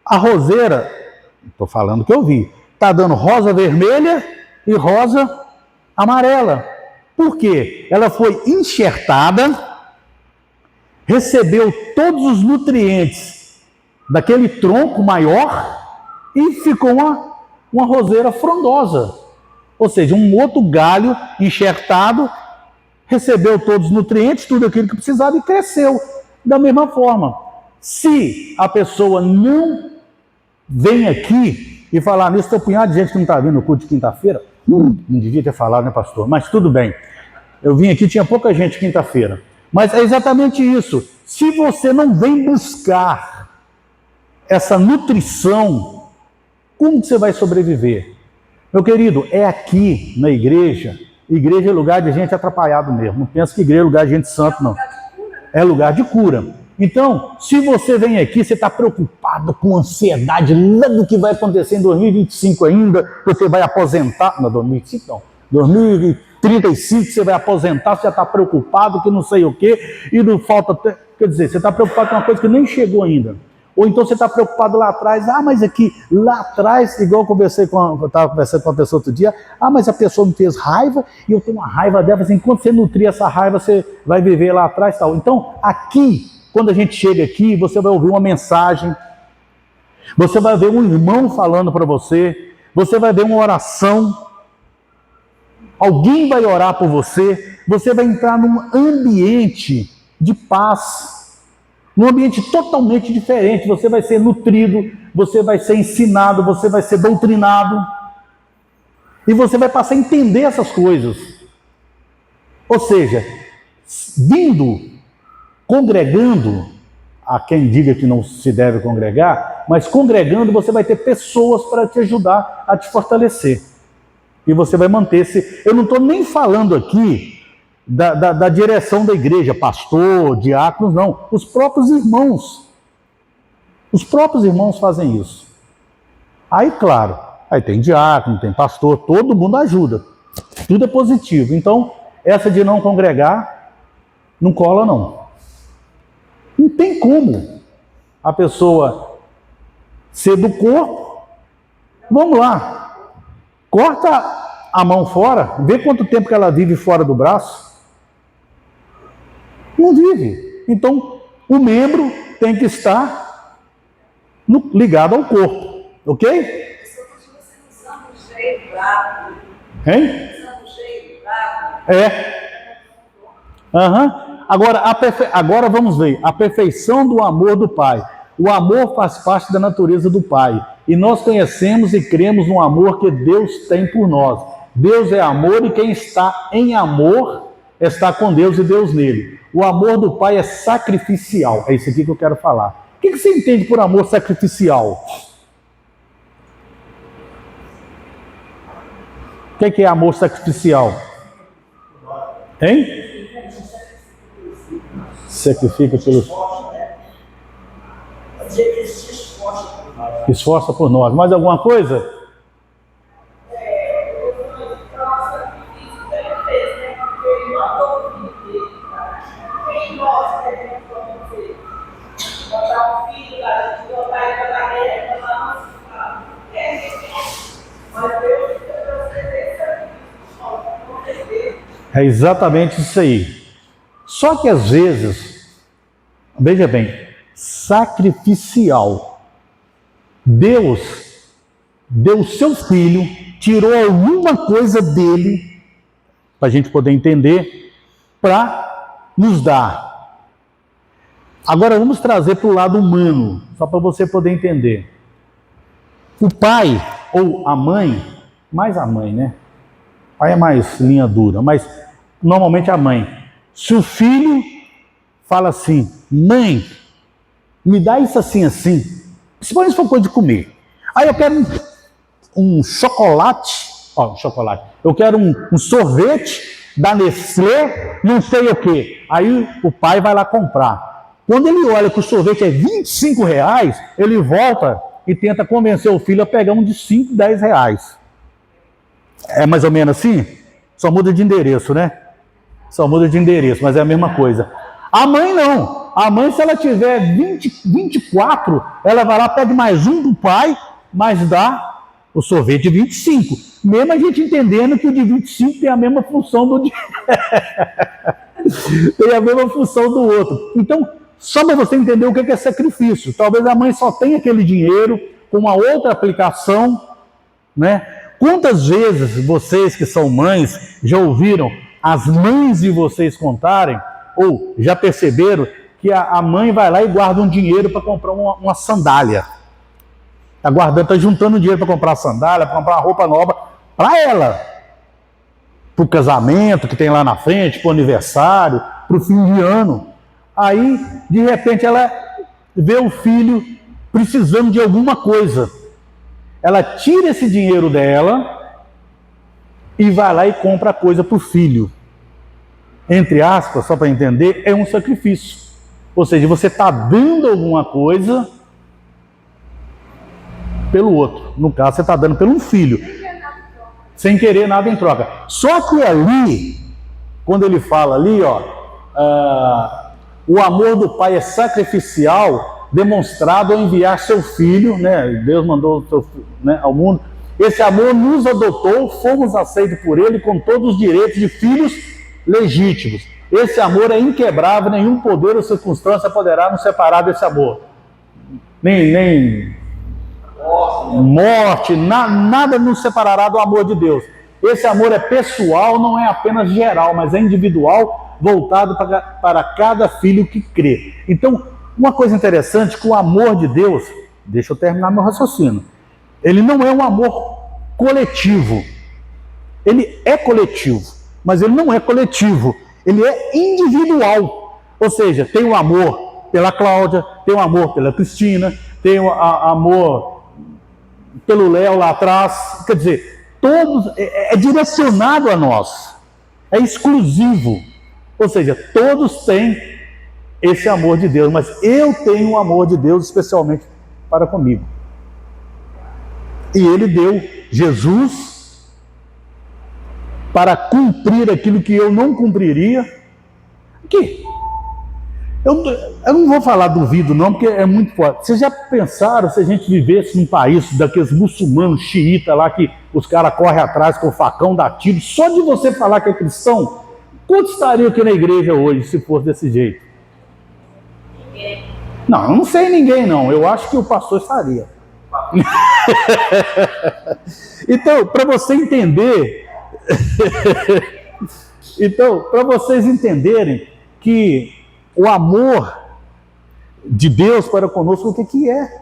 a roseira, estou falando que eu vi, está dando rosa vermelha e rosa amarela. Por quê? Ela foi enxertada, recebeu todos os nutrientes daquele tronco maior e ficou uma roseira frondosa. Ou seja, um outro galho enxertado, recebeu todos os nutrientes, tudo aquilo que precisava e cresceu da mesma forma. Se a pessoa não vem aqui e falar nisso, tem um punhado de gente que não está vindo no culto de quinta-feira. Não devia ter falado, né, pastor? Mas tudo bem. Eu vim aqui, tinha pouca gente quinta-feira. Mas é exatamente isso. Se você não vem buscar essa nutrição, como você vai sobreviver? Meu querido, é aqui na igreja. Igreja é lugar de gente atrapalhado mesmo. Não pensa que igreja é lugar de gente santo, não. É lugar de cura. Então, se você vem aqui, você está preocupado com ansiedade lá do que vai acontecer em 2025 ainda, você vai aposentar, não, 2025 não, 2035 você vai aposentar, você já está preocupado que não sei o quê, e não falta, quer dizer, você está preocupado com uma coisa que nem chegou ainda. Ou então você está preocupado lá atrás, mas aqui, lá atrás, igual eu estava conversando com uma pessoa outro dia, mas a pessoa me fez raiva, e eu tenho uma raiva dela, assim, enquanto você nutrir essa raiva, você vai viver lá atrás e tal. Então, aqui, quando a gente chega aqui, você vai ouvir uma mensagem, você vai ver um irmão falando para você, você vai ver uma oração, alguém vai orar por você, você vai entrar num ambiente de paz, num ambiente totalmente diferente, você vai ser nutrido, você vai ser ensinado, você vai ser doutrinado. E você vai passar a entender essas coisas. Ou seja, vindo, congregando, há quem diga que não se deve congregar, mas congregando você vai ter pessoas para te ajudar a te fortalecer. E você vai manter-se... Eu não estou nem falando aqui da direção da igreja, pastor, diáconos, não. Os próprios irmãos. Os próprios irmãos fazem isso. Aí, claro, aí tem diácono, tem pastor, todo mundo ajuda. Tudo é positivo. Então, essa de não congregar, não cola não. Não tem como a pessoa ser do corpo. Vamos lá. Corta a mão fora, vê quanto tempo que ela vive fora do braço. Não vive. Então, o membro tem que estar ligado ao corpo. Ok? Hein? É. Agora vamos ver. A perfeição do amor do Pai. O amor faz parte da natureza do Pai. E nós conhecemos e cremos no amor que Deus tem por nós. Deus é amor e quem está em amor está com Deus e Deus nele. O amor do Pai é sacrificial. É isso aqui que eu quero falar. O que você entende por amor sacrificial? O que é amor sacrificial? Hein? Sacrifica pelos... Esforça por nós. Mais alguma coisa? É exatamente isso aí. Só que às vezes, veja bem, sacrificial. Deus deu o seu filho, tirou alguma coisa dele, para a gente poder entender, para nos dar. Agora vamos trazer para o lado humano, só para você poder entender. O pai ou a mãe, mais a mãe, né? O pai é mais linha dura, mas normalmente a mãe. Se o filho fala assim, mãe, me dá isso assim, assim, principalmente se for coisa de comer. Aí eu quero um chocolate, eu quero um sorvete da Nestlé, não sei o quê. Aí o pai vai lá comprar. Quando ele olha que o sorvete é R$25, ele volta e tenta convencer o filho a pegar um de 5, 10 reais. É mais ou menos assim? Só muda de endereço, né? Só muda de endereço, mas é a mesma coisa. A mãe não. A mãe, se ela tiver 24, ela vai lá, pede mais um do pai, mas dá o sorvete de 25. Mesmo a gente entendendo que o de 25 tem a mesma função do tem a mesma função do outro. Então, só para você entender o que é sacrifício. Talvez a mãe só tenha aquele dinheiro com uma outra aplicação, né? Quantas vezes vocês que são mães já ouviram as mães de vocês contarem, ou já perceberam que a mãe vai lá e guarda um dinheiro para comprar uma sandália. Está guardando, está juntando dinheiro para comprar sandália, para comprar uma roupa nova para ela. Para o casamento que tem lá na frente, para o aniversário, para o fim de ano. Aí, de repente, ela vê o filho precisando de alguma coisa. Ela tira esse dinheiro dela e vai lá e compra a coisa para o filho. Entre aspas, só para entender, é um sacrifício. Ou seja, você está dando alguma coisa pelo outro. No caso, você está dando pelo um filho. Sem querer nada em troca. Só que ali, quando ele fala ali, ó, o amor do pai é sacrificial, demonstrado ao enviar seu filho, né? Deus mandou seu filho, né, ao mundo. Esse amor nos adotou, fomos aceitos por ele com todos os direitos de filhos legítimos. Esse amor é inquebrável, nenhum poder ou circunstância poderá nos separar desse amor. Nem morte, nada nos separará do amor de Deus. Esse amor é pessoal, não é apenas geral, mas é individual, voltado para cada filho que crê. Então, uma coisa interessante, que o amor de Deus, deixa eu terminar meu raciocínio, ele não é um amor coletivo. ele é coletivo, mas ele não é coletivo, ele é individual. Ou seja, tem o amor pela Cláudia, tem o amor pela Cristina, tem o amor pelo Léo lá atrás. Quer dizer, todos é direcionado a nós, é exclusivo. Ou seja, todos têm esse amor de Deus, mas eu tenho o amor de Deus especialmente para comigo. E ele deu Jesus para cumprir aquilo que eu não cumpriria. Que eu não vou falar duvido não, porque é muito forte. Vocês já pensaram se a gente vivesse num país daqueles muçulmanos xiita lá, que os caras correm atrás com o facão, dá tiro, só de você falar que é cristão, quantos estariam aqui na igreja hoje se fosse desse jeito? Não, eu não sei ninguém não, eu acho que o pastor estaria. Então, para você entender, então, para vocês entenderem que o amor de Deus para conosco, o que é?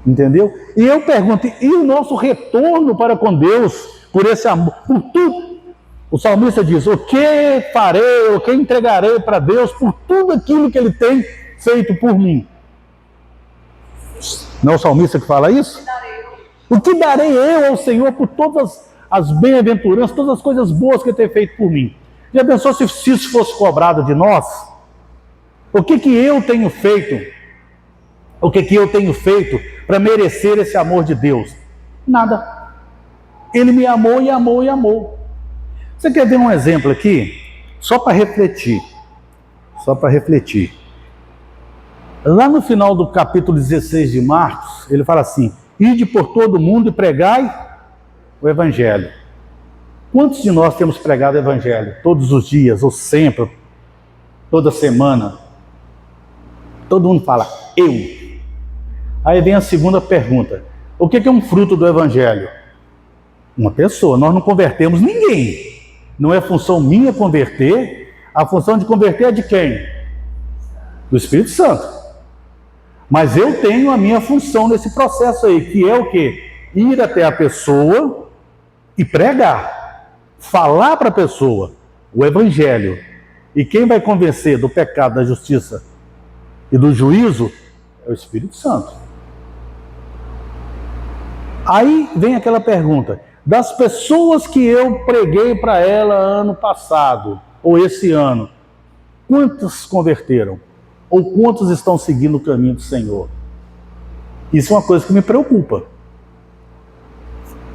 Entendeu? E eu pergunto, e o nosso retorno para com Deus, por esse amor, por tudo? O salmista diz, o que farei, o que entregarei para Deus por tudo aquilo que Ele tem feito por mim? Não é o salmista que fala isso? O que darei eu ao Senhor por todas as bem-aventuranças, todas as coisas boas que Ele tem feito por mim? Já pensou se isso fosse cobrado de nós? O que eu tenho feito? O que eu tenho feito para merecer esse amor de Deus? Nada. Ele me amou e amou e amou. Você quer ver um exemplo aqui? Só para refletir. Só para refletir. Lá no final do capítulo 16 de Marcos, ele fala assim, ide por todo mundo e pregai o Evangelho. Quantos de nós temos pregado o Evangelho? Todos os dias, ou sempre, toda semana? Todo mundo fala, eu. Aí vem a segunda pergunta. O que é um fruto do Evangelho? Uma pessoa. Nós não convertemos ninguém. Não é função minha converter. A função de converter é de quem? Do Espírito Santo. Mas eu tenho a minha função nesse processo aí, que é o quê? Ir até a pessoa e pregar. Falar para a pessoa o Evangelho. E quem vai convencer do pecado, da justiça e do juízo é o Espírito Santo. Aí vem aquela pergunta, das pessoas que eu preguei para ela ano passado, ou esse ano, quantas converteram? Ou quantos estão seguindo o caminho do Senhor? Isso é uma coisa que me preocupa.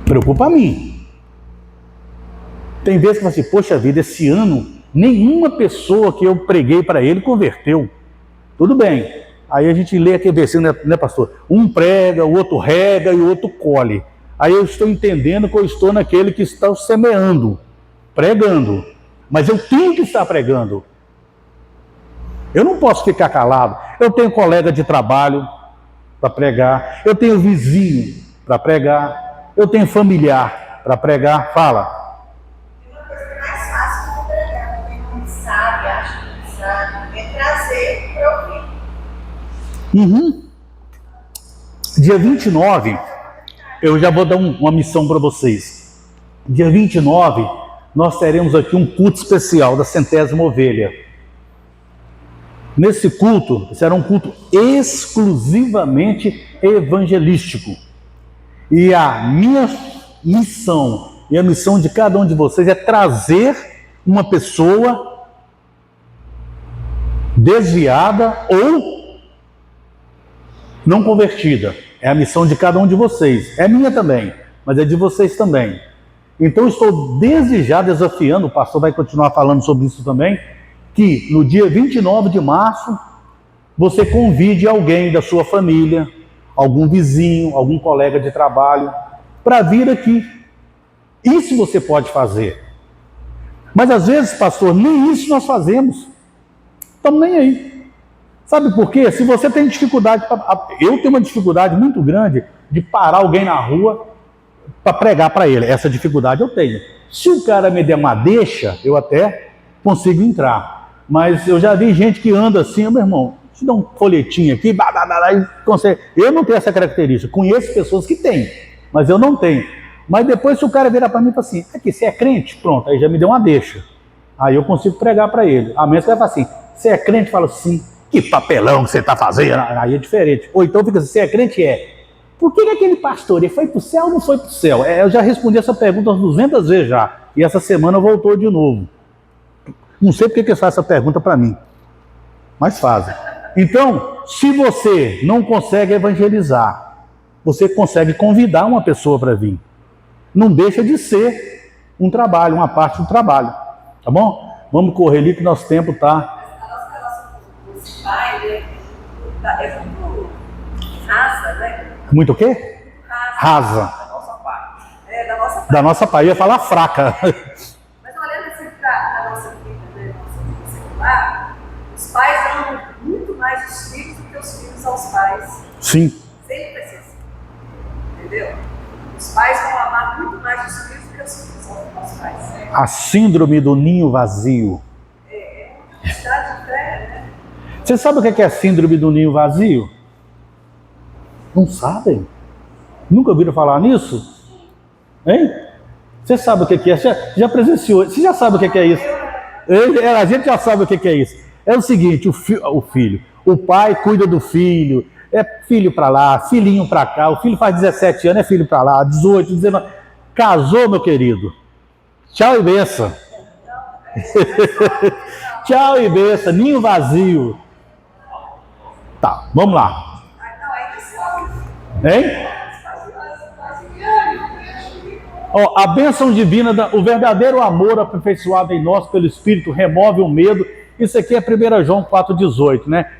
Preocupa a mim. Tem vezes que eu falo assim, poxa vida, esse ano nenhuma pessoa que eu preguei para ele converteu. Tudo bem. Aí a gente lê aquele versículo, né, pastor? Um prega, o outro rega e o outro colhe. Aí eu estou entendendo que eu estou naquele que está semeando, pregando. Mas eu tenho que estar pregando. Eu não posso ficar calado. Eu tenho colega de trabalho para pregar. Eu tenho vizinho para pregar. Eu tenho familiar para pregar. Fala. Tem uma coisa que é mais fácil de pregar, quem não sabe, acha que não sabe, é trazer para ouvir. Dia 29, eu já vou dar uma missão para vocês. Dia 29, nós teremos aqui um culto especial da 100ª ovelha. Nesse culto, será um culto exclusivamente evangelístico. E a minha missão e a missão de cada um de vocês é trazer uma pessoa desviada ou não convertida. É a missão de cada um de vocês. É minha também, mas é de vocês também. Então estou desde já desafiando, o pastor vai continuar falando sobre isso também, que no dia 29 de março, você convide alguém da sua família, algum vizinho, algum colega de trabalho, para vir aqui. Isso você pode fazer. Mas às vezes, pastor, nem isso nós fazemos. Estamos nem aí. Sabe por quê? Se você tem dificuldade, eu tenho uma dificuldade muito grande de parar alguém na rua para pregar para ele. Essa dificuldade eu tenho. Se o cara me der uma deixa, eu até consigo entrar. Mas eu já vi gente que anda assim, meu irmão, te dá um folhetinho aqui, e consegue. Eu não tenho essa característica. Conheço pessoas que têm, mas eu não tenho. Mas depois se o cara virar para mim e falar assim, aqui, você é crente? Pronto, aí já me deu uma deixa. Aí eu consigo pregar para ele. A menos que ele vai falar assim, você é crente? Fala assim, que papelão que você está fazendo? Aí é diferente. Ou então fica assim, você é crente? É. Por que aquele pastor, ele foi para o céu ou não foi para o céu? Eu já respondi essa pergunta umas 200 vezes já. E essa semana voltou de novo. Não sei porque que eles fazem essa pergunta para mim. Mas fazem. Então, se você não consegue evangelizar, você consegue convidar uma pessoa para vir. Não deixa de ser um trabalho, uma parte do trabalho. Tá bom? Vamos correr ali que nosso tempo está... A nossa relação com esse pai, né, é muito rasa, né? Muito o quê? Rasa. Da nossa parte. É, da nossa parte. Da nossa pai, eu ia falar fraca. Mas olhando assim para a nossa vida, né, nossa vida secular, os pais amam muito mais os filhos do que os filhos aos pais. Sim. Sempre vai ser assim. Entendeu? Os pais vão amar muito mais os filhos do que os filhos aos pais. A síndrome do ninho vazio. É uma cidade de fé, né? Você sabe o que é a síndrome do ninho vazio? Não sabem? Nunca ouviram falar nisso? Hein? Você sabe o que é? Já presenciou? Você já sabe o que é isso? A gente já sabe o que é isso. É o seguinte, o filho, o pai cuida do filho, é filho para lá, filhinho para cá, o filho faz 17 anos, é filho para lá, 18, 19, casou, meu querido. Tchau e benção. Tchau e benção, ninho vazio. Tá, vamos lá. Hein? Ó, a bênção divina, o verdadeiro amor aperfeiçoado em nós pelo Espírito remove o medo. Isso aqui é 1 João 4,18, né?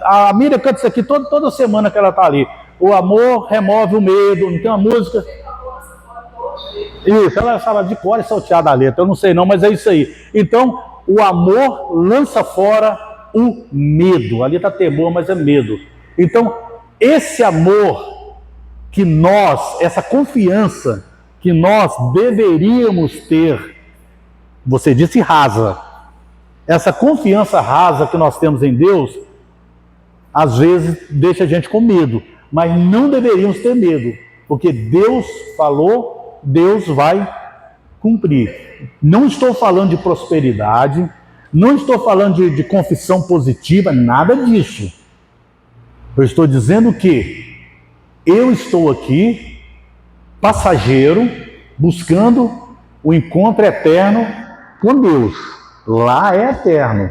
A Miriam canta isso aqui toda semana que ela está ali. O amor remove o medo. Não tem uma música? Isso, ela fala de cor e salteada a letra. Eu não sei não, mas é isso aí. Então, o amor lança fora o medo. Ali está temor, mas é medo. Então, esse amor que nós, essa confiança que nós deveríamos ter, você disse rasa, essa confiança rasa que nós temos em Deus, às vezes deixa a gente com medo, mas não deveríamos ter medo, porque Deus falou, Deus vai cumprir. Não estou falando de prosperidade, não estou falando de confissão positiva, nada disso. Eu estou dizendo que eu estou aqui, passageiro, buscando o encontro eterno com Deus. Lá é eterno.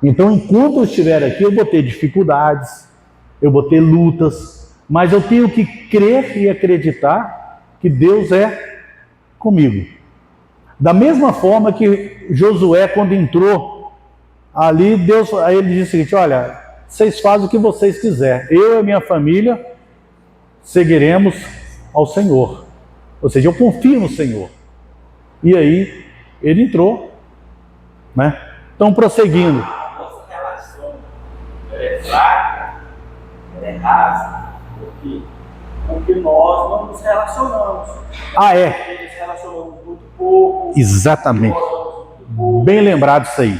Então, enquanto eu estiver aqui, eu vou ter dificuldades, eu vou ter lutas, mas eu tenho que crer e acreditar que Deus é comigo. Da mesma forma que Josué, quando entrou ali, Deus, aí ele disse o seguinte, olha, vocês fazem o que vocês quiserem, eu e a minha família seguiremos ao Senhor. Ou seja, eu confio no Senhor. E aí, ele entrou, né? Então, prosseguindo. A nossa relação é fraca, é rasa, porque nós não nos relacionamos. Ah, é? Nós nos relacionamos muito pouco. Exatamente. Bem lembrado isso aí.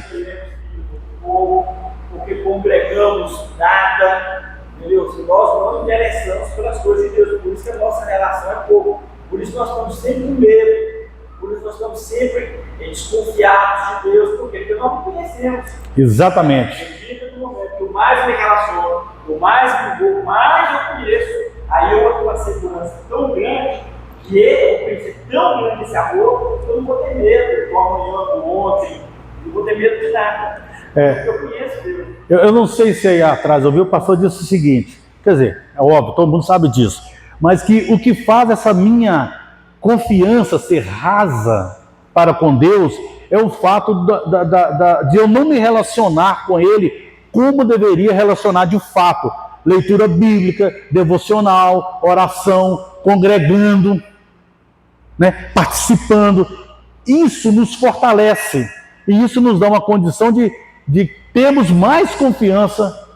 Porque congregamos nada, entendeu? Se nós não interessamos pelas coisas de Deus, por isso que a nossa relação é pouco, por isso nós estamos sempre com medo, por isso nós estamos sempre desconfiados de Deus, porque nós não conhecemos. Exatamente. No momento que eu mais me relaciono, eu mais me envolvo, mais eu conheço, aí eu tenho uma segurança tão grande, que eu pensei tão grande esse amor, que eu não vou ter medo do amanhã, do ontem, não vou ter medo de nada. Porque eu conheço Deus. Eu não sei se aí atrás ouviu, o pastor disse o seguinte, quer dizer, é óbvio, todo mundo sabe disso, mas que o que faz essa minha confiança ser rasa para com Deus é o fato de eu não me relacionar com Ele como deveria relacionar de fato. Leitura bíblica, devocional, oração, congregando, né, participando. Isso nos fortalece e isso nos dá uma condição de termos mais confiança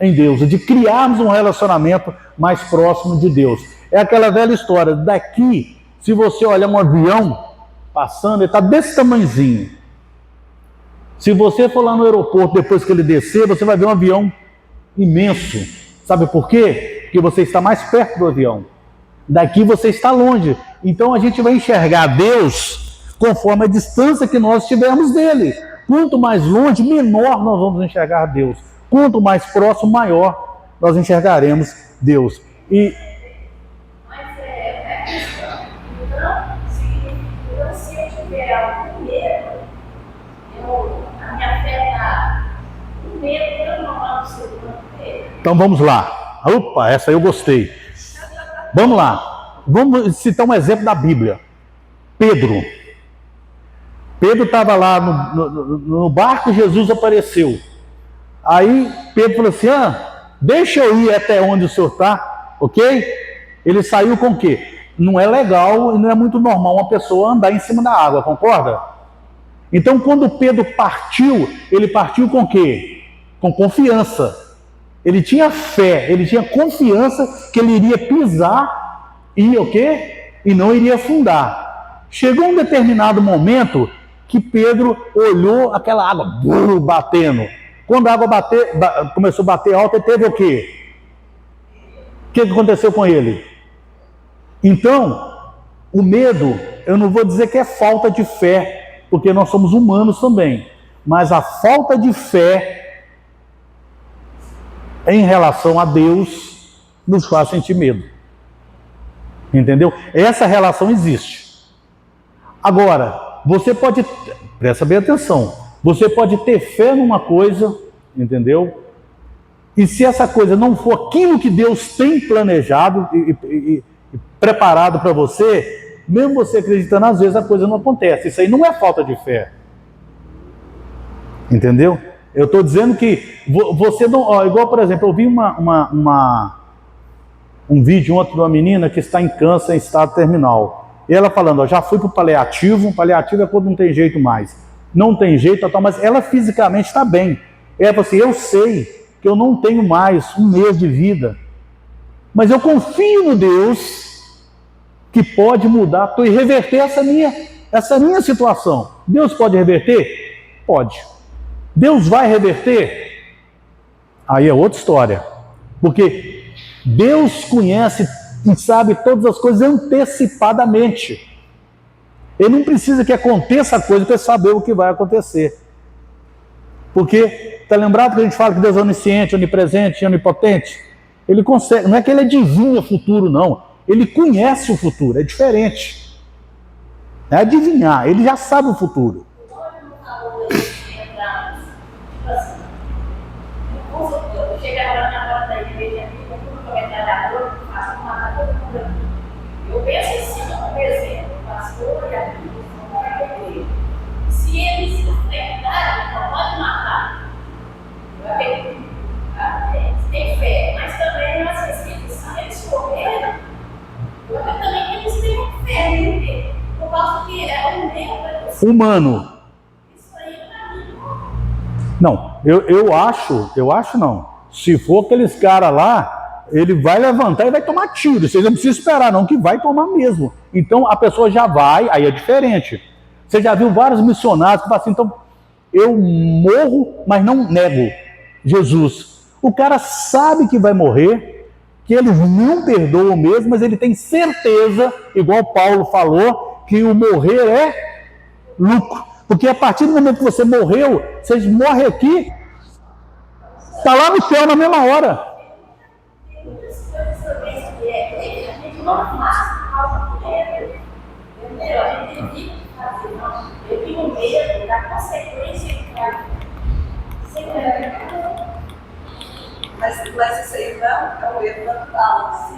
em Deus, de criarmos um relacionamento mais próximo de Deus. É aquela velha história, daqui, se você olhar um avião passando, ele está desse tamanhozinho. Se você for lá no aeroporto, depois que ele descer, você vai ver um avião imenso. Sabe por quê? Porque você está mais perto do avião. Daqui você está longe, Então a gente vai enxergar Deus conforme a distância que nós tivermos dele. Quanto mais longe, menor nós vamos enxergar Deus. Quanto mais próximo, maior nós enxergaremos Deus. Mas é questão. Então, se eu tiver algum medo, a minha fé está com medo, eu não vou ser medo. Então vamos lá. Opa, essa eu gostei. Vamos lá. Vamos citar um exemplo da Bíblia. Pedro. Pedro estava lá no barco, Jesus apareceu. Aí Pedro falou assim, deixa eu ir até onde o senhor está, ok? Ele saiu com o quê? Não é legal e não é muito normal uma pessoa andar em cima da água, concorda? Então quando Pedro partiu, ele partiu com o quê? Com confiança. Ele tinha fé, ele tinha confiança que ele iria pisar e o quê? E não iria afundar. Chegou um determinado momento que Pedro olhou aquela água batendo. Quando a água começou a bater alta, ele teve o quê? O que aconteceu com ele? Então, o medo, eu não vou dizer que é falta de fé, porque nós somos humanos também, mas a falta de fé em relação a Deus nos faz sentir medo. Entendeu? Essa relação existe. Agora, você pode, presta bem atenção, você pode ter fé numa coisa, entendeu? E se essa coisa não for aquilo que Deus tem planejado e preparado para você, mesmo você acreditando, às vezes a coisa não acontece. Isso aí não é falta de fé. Entendeu? Eu estou dizendo que você não... igual, por exemplo, eu vi um vídeo ontem de uma menina que está em câncer em estado terminal. E ela falando, já fui para o paliativo é quando não tem jeito mais. Não tem jeito, mas ela fisicamente está bem. Ela falou assim, eu sei que eu não tenho mais um mês de vida, mas eu confio no Deus que pode mudar e reverter essa minha situação. Deus pode reverter? Pode. Deus vai reverter? Aí é outra história. Porque Deus conhece e sabe todas as coisas antecipadamente. Ele não precisa que aconteça a coisa para saber o que vai acontecer. Porque, está lembrado que a gente fala que Deus é onisciente, onipresente, onipotente? Ele consegue, não é que ele adivinha o futuro, não. Ele conhece o futuro, é diferente. É adivinhar, ele já sabe o futuro. Eu penso assim, por exemplo, o pastor e a Bíblia vão para a igreja. Se eles se enfrentarem, não pode matar. Tem fé, mas também às vezes se eles correrem, eu também que eles tenham fé nele. Por causa que é um medo humano. Isso aí para mim não. Eu acho não. Se for aqueles caras lá, ele vai levantar e vai tomar tiro. Você não precisa esperar não, que vai tomar mesmo. Então a pessoa já vai, aí é diferente. Você já viu vários missionários que falam assim, então eu morro, mas não nego Jesus. O cara sabe que vai morrer, que eles não perdoam mesmo, mas ele tem certeza, igual Paulo falou, que o morrer é lucro. Porque a partir do momento que você morreu, você morre aqui, está lá no céu na mesma hora. Eu tenho medo da consequência que vai ser. Mas isso aí não é um erro natural.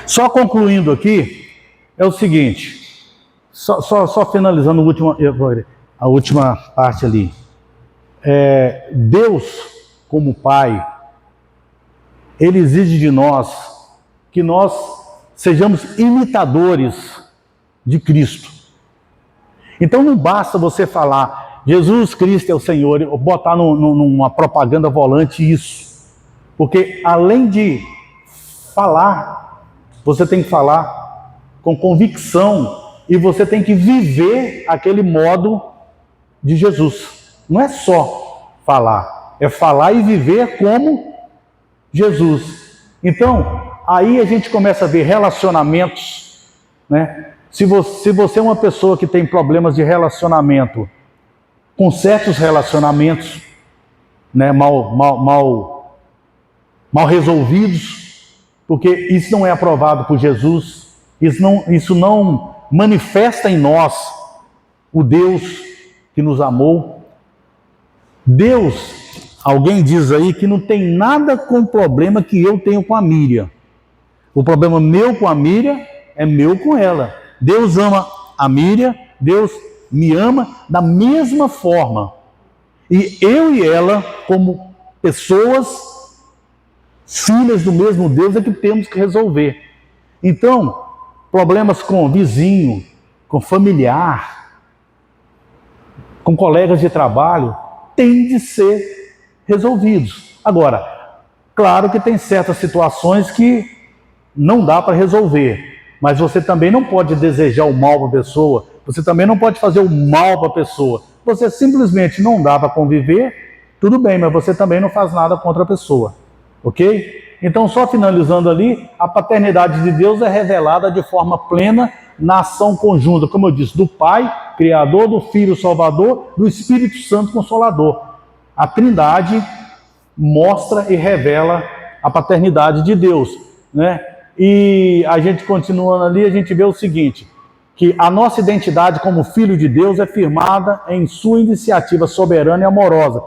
Só concluindo aqui, é o seguinte, só finalizando a última parte ali. Deus, como Pai, Ele exige de nós que nós sejamos imitadores de Cristo. Então não basta você falar, Jesus Cristo é o Senhor, ou botar numa propaganda volante isso. Porque além de falar, você tem que falar com convicção e você tem que viver aquele modo de Jesus. Não é só falar, é falar e viver como Jesus. Então, aí a gente começa a ver relacionamentos né? Se você é uma pessoa que tem problemas de relacionamento, com certos relacionamentos, né, mal resolvidos, porque isso não é aprovado por Jesus, isso não manifesta em nós o Deus que nos amou. Deus, alguém diz aí que não tem nada com o problema que eu tenho com a Miriam. O problema meu com a Miriam é meu com ela. Deus ama a Miriam, Deus me ama da mesma forma. E eu e ela, como pessoas, filhas do mesmo Deus, é que temos que resolver. Então, problemas com vizinho, com familiar, com colegas de trabalho, têm de ser resolvidos. Agora, claro que tem certas situações que não dá para resolver. Mas você também não pode desejar o mal para a pessoa, você também não pode fazer o mal para a pessoa. Você simplesmente não dá para conviver, tudo bem, mas você também não faz nada contra a pessoa, ok? Então, só finalizando ali, a paternidade de Deus é revelada de forma plena na ação conjunta, como eu disse, do Pai, Criador, do Filho, Salvador, do Espírito Santo, Consolador. A Trindade mostra e revela a paternidade de Deus, né? E a gente continuando ali, a gente vê o seguinte, que a nossa identidade como filho de Deus é firmada em sua iniciativa soberana e amorosa,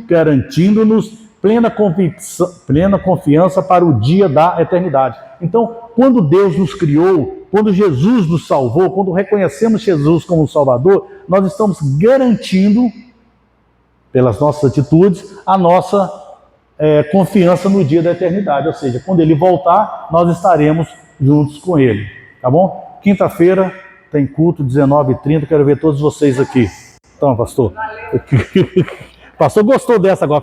garantindo-nos plena confiança para o dia da eternidade. Então, quando Deus nos criou, quando Jesus nos salvou, quando reconhecemos Jesus como Salvador, nós estamos garantindo, pelas nossas atitudes, a nossa confiança no dia da eternidade, ou seja, quando Ele voltar, nós estaremos juntos com Ele, tá bom? Quinta-feira tem culto, 19h30, quero ver todos vocês aqui. Então, pastor. Pastor gostou dessa agora.